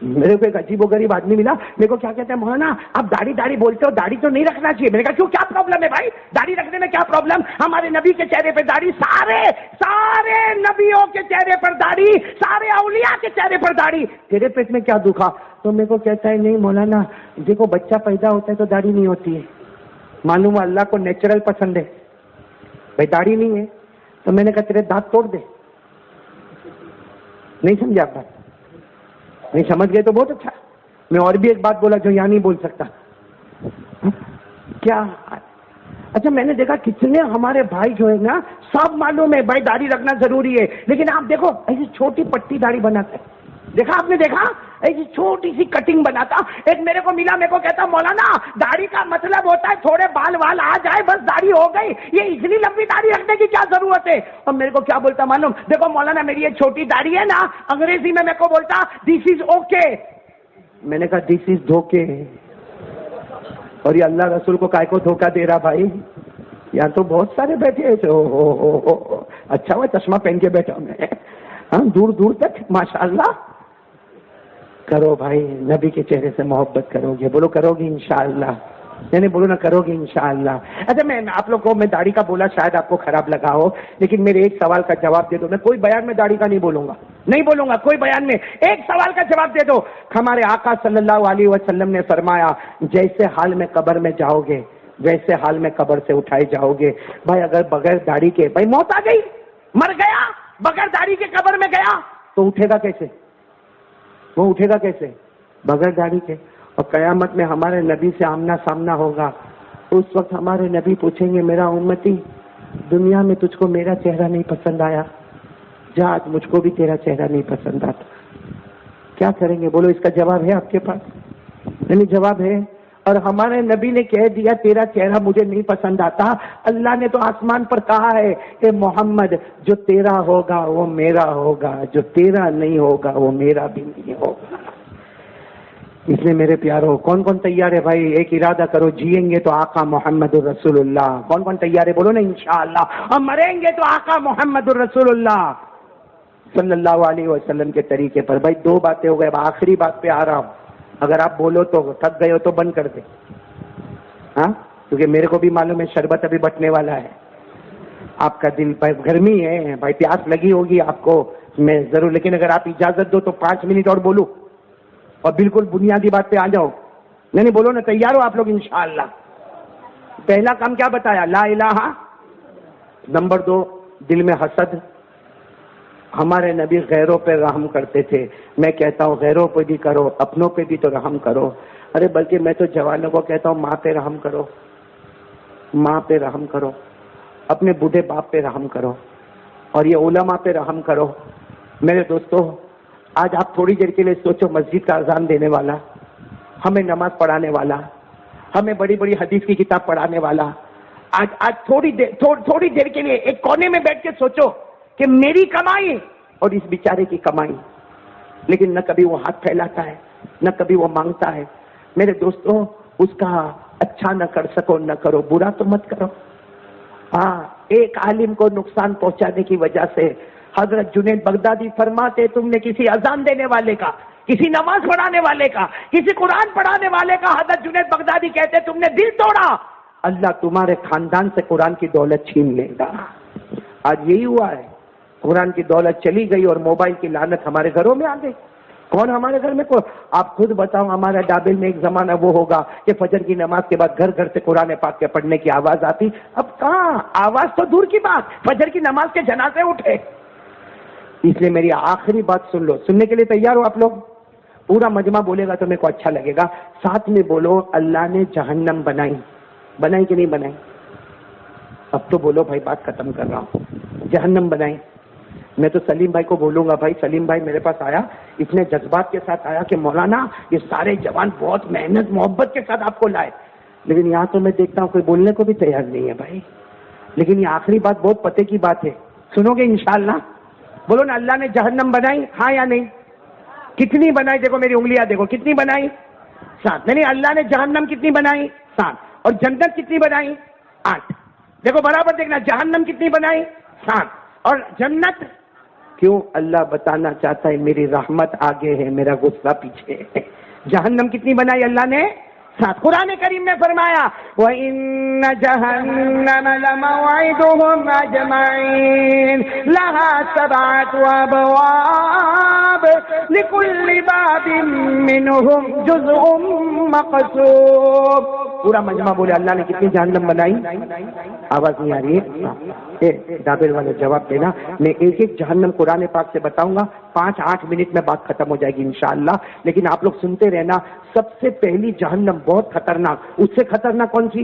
میرے کو ایک عجیب و غریب آدمی ملا, میرے کو کیا کہتے ہیں مولانا آپ داڑھی بولتے ہو, داڑھی تو نہیں رکھنا چاہیے. میں نے کہا کیوں, کیا پرابلم ہے بھائی؟ داڑھی رکھنے میں کیا پرابلم؟ ہمارے نبی کے چہرے پہ داڑھی, سارے نبیوں کے چہرے پر داڑھی, سارے اولیاء کے چہرے پر داڑھی. تیرے پیٹ میں کیا دکھا؟ تو میرے کو کہتا ہے نہیں مولانا دیکھو بچہ پیدا ہوتا ہے تو داڑھی نہیں ہوتی ہے. معلوم ہے اللہ کو نیچرل پسند ہے بھائی, داڑھی نہیں ہے. تو میں نے کہا تیرے دانت توڑ دے. نہیں سمجھا آپ بات؟ نہیں سمجھ گئے تو بہت اچھا. میں اور بھی ایک بات بولا جو یہاں نہیں بول سکتا. کیا اچھا میں نے دیکھا کتنے ہمارے بھائی جو ہے نا سب معلوم ہے بھائی داڑھی رکھنا ضروری ہے، لیکن آپ دیکھو ایسی چھوٹی پٹی داڑھی بناتے ہیں، دیکھا آپ نے دیکھا ایسی چھوٹی سی کٹنگ بناتا. ایک میرے کو ملا، میرے کو کہتا مولانا داڑھی کا مطلب ہوتا ہے تھوڑے بال وال آ جائے بس داڑھی ہو گئی، یہ اتنی لمبی داڑھی رکھنے کی کیا ضرورت ہے؟ اور میرے کو کیا بولتا معلوم، دیکھو مولانا میری یہ چھوٹی داڑھی ہے نا، انگریزی میں میرے کو بولتا دس از اوکے. میں نے کہا دس از دھوکے، اور یہ اللہ رسول کو کائے کو دھوکہ دے رہا بھائی؟ یہاں تو بہت سارے بیٹھے ایسے اچھا وہ چشمہ پہن کے بیٹھا میں، ہاں دور دور تک ماشاءاللہ. کرو بھائی نبی کے چہرے سے محبت کرو گے، بولو کرو گے انشاءاللہ، نہیں بولو نا کرو گے انشاءاللہ. اچھا میں آپ لوگ کو میں داڑھی کا بولا شاید آپ کو خراب لگا ہو، لیکن میرے ایک سوال کا جواب دے دو. میں کوئی بیان میں داڑھی کا نہیں بولوں گا، نہیں بولوں گا کوئی بیان میں. ایک سوال کا جواب دے دو. ہمارے آقا صلی اللہ علیہ وسلم نے فرمایا جیسے حال میں قبر میں جاؤ گے ویسے حال میں قبر سے اٹھائے جاؤ گے. بھائی اگر بغیر داڑھی کے بھائی موت آ گئی، مر گیا، بغیر داڑھی کے قبر میں گیا تو اٹھے گا کیسے؟ وہ اٹھے گا کیسے بغیر داڑھی کے؟ اور قیامت میں ہمارے نبی سے آمنا سامنا ہوگا. اس وقت ہمارے نبی پوچھیں گے میرا امتی دنیا میں تجھ کو میرا چہرہ نہیں پسند آیا، جا آج مجھ کو بھی تیرا چہرہ نہیں پسند آتا. کیا کریں گے؟ بولو اس کا جواب ہے آپ کے پاس؟ یعنی جواب ہے. اور ہمارے نبی نے کہہ دیا تیرا چہرہ مجھے نہیں پسند آتا. اللہ نے تو آسمان پر کہا ہے کہ محمد جو تیرا ہوگا وہ میرا ہوگا، جو تیرا نہیں ہوگا وہ میرا بھی نہیں ہوگا. اس لیے میرے پیارو کون کون تیار ہے بھائی؟ ایک ارادہ کرو، جئیں گے تو آقا محمد الرسول اللہ. کون کون تیار ہے؟ بولو نا انشاءاللہ. اور مریں گے تو آقا محمد الرسول اللہ صلی اللہ علیہ وسلم کے طریقے پر. بھائی دو باتیں ہو گئے، اب آخری بات پہ آ رہا ہوں. اگر آپ بولو تو تھک گئے ہو تو بند کر دیں، ہاں کیونکہ میرے کو بھی معلوم ہے شربت ابھی بٹنے والا ہے. آپ کا دل گرمی ہے بھائی، پیاس لگی ہوگی آپ کو، میں ضرور، لیکن اگر آپ اجازت دو تو 5 منٹ اور بولوں اور بالکل بنیادی بات پہ آ جاؤ. نہیں بولو نا، تیار ہو آپ لوگ انشاءاللہ؟ پہلا کام کیا بتایا؟ لا الہ. نمبر 2 دل میں حسد. ہمارے نبی غیروں پہ رحم کرتے تھے. میں کہتا ہوں غیروں پہ بھی کرو، اپنوں پہ بھی تو رحم کرو. ارے بلکہ میں تو جوانوں کو کہتا ہوں ماں پہ رحم کرو، ماں پہ رحم کرو، اپنے بوڑھے باپ پہ رحم کرو، اور یہ علماء پہ رحم کرو. میرے دوستو آج آپ تھوڑی دیر کے لیے سوچو، مسجد کا اذان دینے والا، ہمیں نماز پڑھانے والا، ہمیں بڑی بڑی حدیث کی کتاب پڑھانے والا، آج تھوڑی دیر کے لیے ایک کونے میں بیٹھ کے سوچو کہ میری کمائی اور اس بیچارے کی کمائی، لیکن نہ کبھی وہ ہاتھ پھیلاتا ہے نہ کبھی وہ مانگتا ہے. میرے دوستوں اس کا اچھا نہ کر سکو نہ کرو، برا تو مت کرو. ہاں ایک عالم کو نقصان پہنچانے کی وجہ سے حضرت جنید بغدادی فرماتے تم نے کسی اذان دینے والے کا، کسی نماز پڑھانے والے کا، کسی قرآن پڑھانے والے کا، حضرت جنید بغدادی کہتے تم نے دل توڑا، اللہ تمہارے خاندان سے قرآن کی دولت چھین لے گا. آج یہی ہوا ہے، قرآن کی دولت چلی گئی اور موبائل کی لعنت ہمارے گھروں میں آ گئی. کون ہمارے گھر میں کو آپ خود بتاؤ. ہمارا ڈابل میں ایک زمانہ وہ ہوگا کہ فجر کی نماز کے بعد گھر گھر سے قرآن پاک کے پڑھنے کی آواز آتی. اب کہاں آواز تو دور کی بات، فجر کی نماز کے جنازے اٹھے. اس لیے میری آخری بات سن لو. سننے کے لیے تیار ہو آپ لوگ؟ پورا مجمع بولے گا تو میرے کو اچھا لگے گا. ساتھ میں بولو اللہ نے جہنم بنائی کہ نہیں بنائی؟ اب تو بولو بھائی، بات ختم کر رہا ہوں. جہنم بنائی. میں تو سلیم بھائی کو بولوں گا. بھائی سلیم بھائی میرے پاس آیا، اتنے جذبات کے ساتھ آیا کہ مولانا یہ سارے جوان بہت محنت محبت کے ساتھ آپ کو لائے، لیکن یہاں تو میں دیکھتا ہوں کوئی بولنے کو بھی تیار نہیں ہے بھائی. لیکن یہ آخری بات بہت پتے کی بات ہے، سنو گے انشاءاللہ؟ بولو نا اللہ نے جہنم بنائی، ہاں یا نہیں؟ کتنی بنائی؟ دیکھو میری انگلیاں دیکھو، کتنی بنائی؟ 7. نہیں اللہ نے جہنم کتنی بنائی؟ 7. اور جنت کتنی بنائی؟ 8. دیکھو برابر دیکھنا، جہنم کتنی بنائی؟ 7. اور جنت کیوں؟ اللہ بتانا چاہتا ہے میری رحمت آگے ہے، میرا غصہ پیچھے ہے. جہنم کتنی بنائی اللہ نے؟ 7. قرآن کریم میں فرمایا وَإِنَّ جَهَنَّمَ لَمَوْعِدُهُمْ أَجْمَعِينَ لَهَا 7 أَبْوَابٍ لِكُلِّ بَابٍ مِّنْهُمْ جُزْءٌ مَّقْسُومٌ. پورا مجمع بولے اللہ نے کتنی جہنم بنائی؟ آواز نہیں آ رہی ہے؟ دابر والے جواب دینا. میں ایک ایک جہنم قرآن پاک سے بتاؤں گا، 5-8 منٹ میں بات ختم ہو جائے گی انشاءاللہ. لیکن آپ لوگ سنتے رہنا. سب سے پہلی جہنم بہت خطرناک، اس سے خطرناک کون سی؟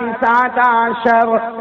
19।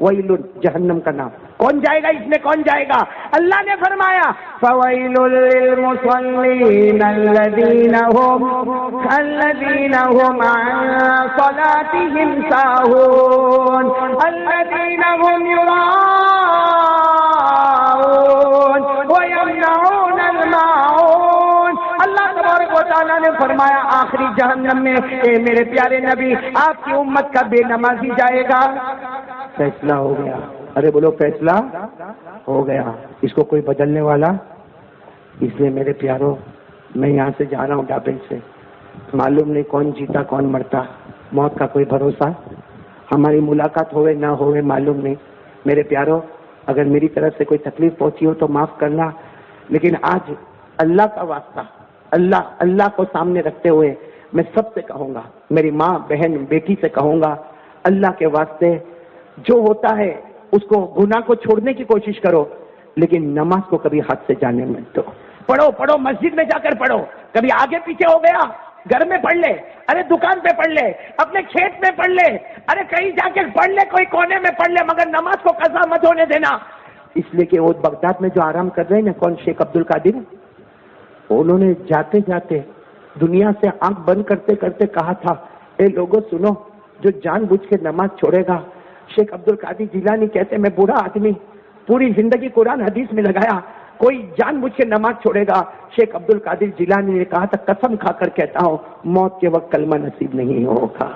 ویل جہنم کا نام. کون جائے گا اس میں؟ کون جائے گا؟ اللہ نے فرمایا فویل للمصلین الذین هم عن صلاتهم ساہون الذین هم یراؤون ویمنعون الماعون. اللہ تبارک و تعالیٰ نے فرمایا آخری جہنم میں اے میرے پیارے نبی آپ کی امت کا بے نمازی جائے گا. فیصلہ ہو گیا. ارے بولو فیصلہ ہو گیا. اس کو کوئی بدلنے والا؟ اس لیے میرے پیاروں میں یہاں سے جا رہا ہوں ڈابل سے. معلوم نہیں کون جیتا کون مرتا. موت کا کوئی بھروسہ. ہماری ملاقات ہوئے نہ ہوئے معلوم نہیں. میرے پیاروں اگر میری طرف سے کوئی تکلیف پہنچی ہو تو معاف کرنا. لیکن آج اللہ کا واسطہ اللہ کو سامنے رکھتے ہوئے میں سب سے کہوں گا, میری ماں بہن بیٹی سے کہوں گا, اللہ کے واسطے جو ہوتا ہے اس کو گناہ کو چھوڑنے کی کوشش کرو, لیکن نماز کو کبھی ہاتھ سے جانے مت دو. پڑھو مسجد میں جا کر پڑھو. کبھی آگے پیچھے ہو گیا گھر میں پڑھ لے, ارے دکان پہ پڑھ لے, اپنے کھیت میں پڑھ لے, ارے کہیں جا کے پڑھ لے, کوئی کونے میں پڑھ لے, مگر نماز کو قضا مت ہونے دینا. اس لیے کہ وہ بغداد میں جو آرام کر رہے ہیں نا, کون شیخ عبد القادر, انہوں نے جاتے جاتے دنیا سے آنکھ بند کرتے کرتے کہا تھا اے لوگوں سنو, جو جان بوجھ کے نماز چھوڑے گا. شیخ عبد القادر جیلانی کہتے میں بوڑھا آدمی پوری زندگی قرآن حدیث میں لگایا, کوئی جان بوجھ کے نماز چھوڑے گا. شیخ عبد القادر جیلانی نے کہا تھا قسم کھا کر کہتا ہوں موت کے وقت کلمہ نصیب نہیں ہوگا.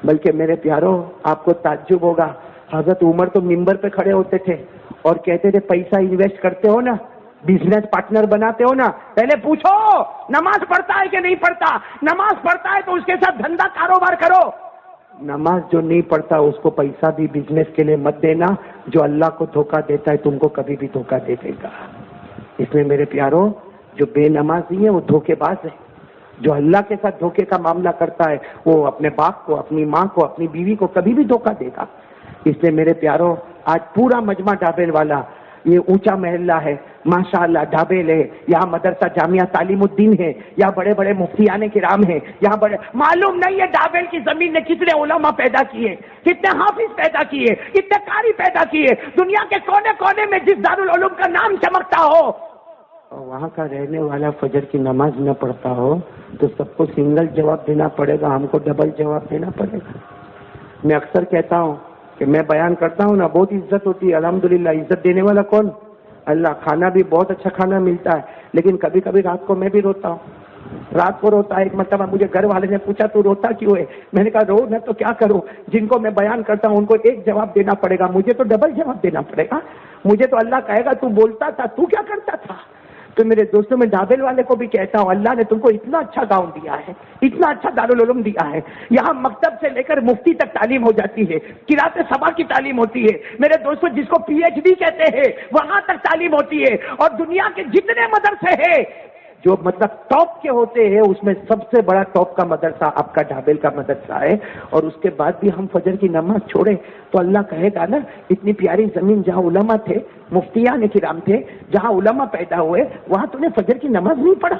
بلکہ میرے پیاروں آپ کو تعجب ہوگا, حضرت عمر تو ممبر پہ کھڑے ہوتے تھے اور کہتے تھے پیسہ انویسٹ کرتے ہو نا, بزنس پارٹنر بناتے ہو نا, پہلے پوچھو نماز پڑھتا ہے کہ نہیں پڑھتا. نماز پڑھتا ہے تو اس کے ساتھ دھندا کاروبار کرو. نماز جو نہیں پڑھتا اس کو پیسہ بھی بزنس کے لیے مت دینا. جو اللہ کو دھوکہ دیتا ہے تم کو کبھی بھی دھوکہ دے دے گا. اس میں میرے پیاروں جو بے نمازی ہے وہ دھوکے باز ہے. جو اللہ کے ساتھ دھوکے کا معاملہ کرتا ہے وہ اپنے باپ کو, اپنی ماں کو, اپنی بیوی کو کبھی بھی دھوکہ دے گا. اس لیے میرے پیاروں آج پورا مجمع ڈابل والا, یہ اونچا محلہ ہے ماشاءاللہ, ڈھابیل ہے, یہاں مدرسہ جامعہ تعلیم الدین ہے, یہاں بڑے بڑے مفتیان کرام ہیں, یہاں بڑے معلوم نہیں ہے ڈھابیل کی زمین نے کتنے علماء پیدا کیے, کتنے حافظ پیدا کیے, کتنے قاری پیدا کیے. دنیا کے کونے کونے میں جس دارالعلوم کا نام چمکتا ہو اور وہاں کا رہنے والا فجر کی نماز نہ پڑھتا ہو تو سب کو سنگل جواب دینا پڑے گا, ہم کو ڈبل جواب دینا پڑے گا. میں اکثر کہتا ہوں کہ میں بیان کرتا ہوں نا, بہت عزت ہوتی ہے الحمدللہ. عزت دینے والا کون؟ اللہ. کھانا بھی بہت اچھا کھانا ملتا ہے, لیکن کبھی کبھی رات کو میں بھی روتا ہوں. رات کو روتا ہے. ایک مرتبہ مجھے گھر والے نے پوچھا تو روتا کیوں ہے؟ میں نے کہا رو نہ تو کیا کروں, جن کو میں بیان کرتا ہوں ان کو ایک جواب دینا پڑے گا, مجھے تو ڈبل جواب دینا پڑے گا. مجھے تو اللہ کہے گا تو بولتا تھا, تو کیا کرتا تھا. تو میرے دوستوں میں ڈھابل والے کو بھی کہتا ہوں اللہ نے تم کو اتنا اچھا گاؤں دیا ہے, اتنا اچھا دارالعلوم دیا ہے, یہاں مکتب سے لے کر مفتی تک تعلیم ہو جاتی ہے, قرات صبا کی تعلیم ہوتی ہے. میرے دوستوں جس کو پی ایچ ڈی کہتے ہیں وہاں تک تعلیم ہوتی ہے. اور دنیا کے جتنے مدرسے ہیں جو مطلب ٹاپ کے ہوتے ہیں اس میں سب سے بڑا ٹاپ کا مدرسہ آپ کا ڈھابل کا مدرسہ ہے. اور اس کے بعد بھی ہم فجر کی نماز چھوڑے تو اللہ کہے گا نا اتنی پیاری زمین جہاں علماء تھے, مفتیان کرام تھے, جہاں علماء پیدا ہوئے, وہاں تو نے فجر کی نماز نہیں پڑھا.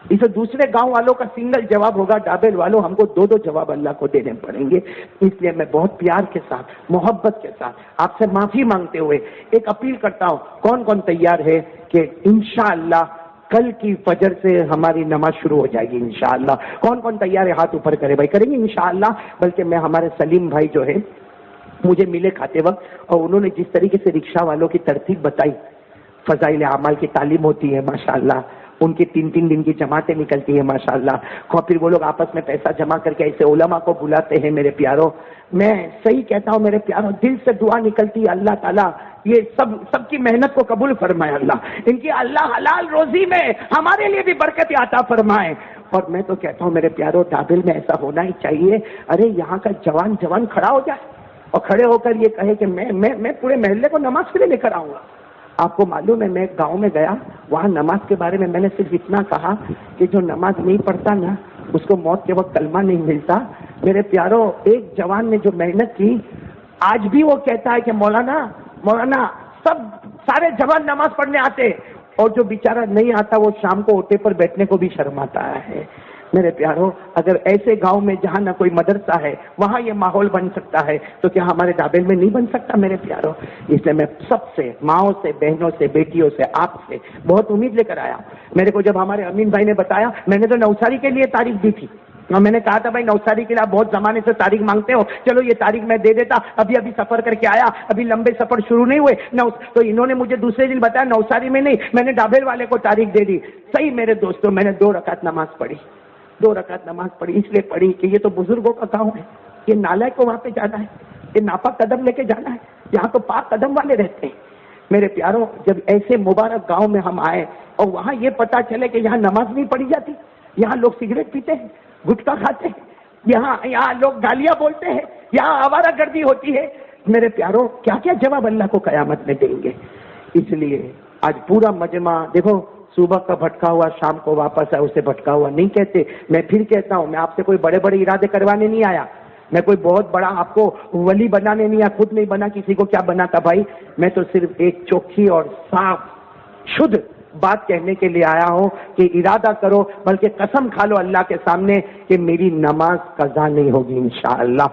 اسے دوسرے گاؤں والوں کا سنگل جواب ہوگا, ڈھابل والوں ہم کو دو جواب اللہ کو دینے پڑیں گے. اس لیے میں بہت پیار کے ساتھ محبت کے ساتھ آپ سے معافی مانگتے ہوئے ایک اپیل کرتا ہوں, کون کون تیار ہے کہ انشاءاللہ کل کی فجر سے ہماری نماز شروع ہو جائے گی انشاءاللہ. کون کون تیار ہے ہاتھ اوپر کرے بھائی, کریں گے انشاءاللہ. بلکہ میں ہمارے سلیم بھائی جو ہے مجھے ملے کھاتے وقت اور انہوں نے جس طریقے سے رکشہ والوں کی ترتیب بتائی, فضائل اعمال کی تعلیم ہوتی ہے ماشاءاللہ, ان کی 3 دن کی جماعتیں نکلتی ہیں ماشاءاللہ, اور پھر وہ لوگ آپس میں پیسہ جمع کر کے ایسے علماء کو بلاتے ہیں. میرے پیاروں میں صحیح کہتا ہوں میرے پیاروں, دل سے دعا نکلتی ہے اللہ تعالیٰ یہ سب کی محنت کو قبول فرمائے, اللہ ان کی اللہ حلال روزی میں ہمارے لیے بھی برکت عطا فرمائے. اور میں تو کہتا ہوں میرے پیاروں ڈھابل میں ایسا ہونا ہی چاہیے. ارے یہاں کا جوان کھڑا ہو جائے اور کھڑے ہو کر یہ کہے کہ میں پورے محلے کو نماز کے لیے لے کر آؤں گا. آپ کو معلوم ہے میں ایک گاؤں میں گیا, وہاں نماز کے بارے میں نے صرف اتنا کہا کہ جو نماز نہیں پڑھتا نا اس کو موت کے وقت کلمہ نہیں ملتا. میرے پیاروں ایک جوان نے جو محنت کی آج بھی وہ کہتا ہے کہ مولانا سارے جوان نماز پڑھنے آتے اور جو بیچارہ نہیں آتا وہ شام کو اوٹے پر بیٹھنے کو بھی شرماتا ہے. میرے پیاروں، اگر ایسے گاؤں میں جہاں نہ کوئی مدرسہ ہے وہاں یہ ماحول بن سکتا ہے تو کیا ہمارے ڈابل میں نہیں بن سکتا میرے پیاروں؟ اس لیے میں سب سے، ماؤں سے، بہنوں سے، بیٹیوں سے، آپ سے بہت امید لے کر آیا۔ میرے کو جب ہمارے امین بھائی نے بتایا، میں نے تو نوساری کے لیے تاریخ دی تھی، اور میں نے کہا تھا بھائی نوساری کے لیے آپ بہت زمانے سے تاریخ مانگتے ہو، چلو یہ تاریخ میں دے دیتا، ابھی سفر کر کے آیا، ابھی لمبے سفر شروع نہیں ہوئے تو انہوں نے مجھے دوسرے دن بتایا نوساری میں نہیں، میں نے ڈابل والے کو تاریخ دے دی۔ صحیح میرے دوستوں، میں نے 2 رکعت نماز پڑھی، 2 رکعت نماز پڑھی، اس لیے پڑھی کہ یہ تو بزرگوں کا گاؤں ہے، یہ نالائق کو وہاں پہ جانا ہے، یہ ناپاک قدم لے کے جانا ہے، یہاں تو پاک قدم والے رہتے ہیں۔ میرے پیاروں، جب ایسے مبارک گاؤں میں ہم آئے اور وہاں یہ پتا چلے کہ یہاں نماز نہیں پڑھی جاتی، یہاں لوگ سگریٹ پیتے ہیں، گٹکا کھاتے ہیں، یہاں لوگ گالیاں بولتے ہیں، یہاں آوارہ گردی ہوتی ہے، میرے پیاروں کیا کیا جواب اللہ کو قیامت میں دیں گے؟ اس لیے آج پورا مجمع دیکھو، صبح کا بھٹکا ہوا شام کو واپس ہے، اسے بھٹکا ہوا نہیں کہتے۔ میں پھر کہتا ہوں، میں آپ سے کوئی بڑے بڑے ارادے کروانے نہیں آیا، میں کوئی بہت بڑا آپ کو ولی بنانے نہیں آیا، خود نہیں بنا، کسی کو کیا بناتا بھائی، میں تو صرف ایک چوکھی اور صاف شدھ بات کہنے کے لیے آیا ہوں کہ ارادہ کرو، بلکہ قسم کھا لو اللہ کے سامنے کہ میری نماز قضا نہیں ہوگی انشاءاللہ۔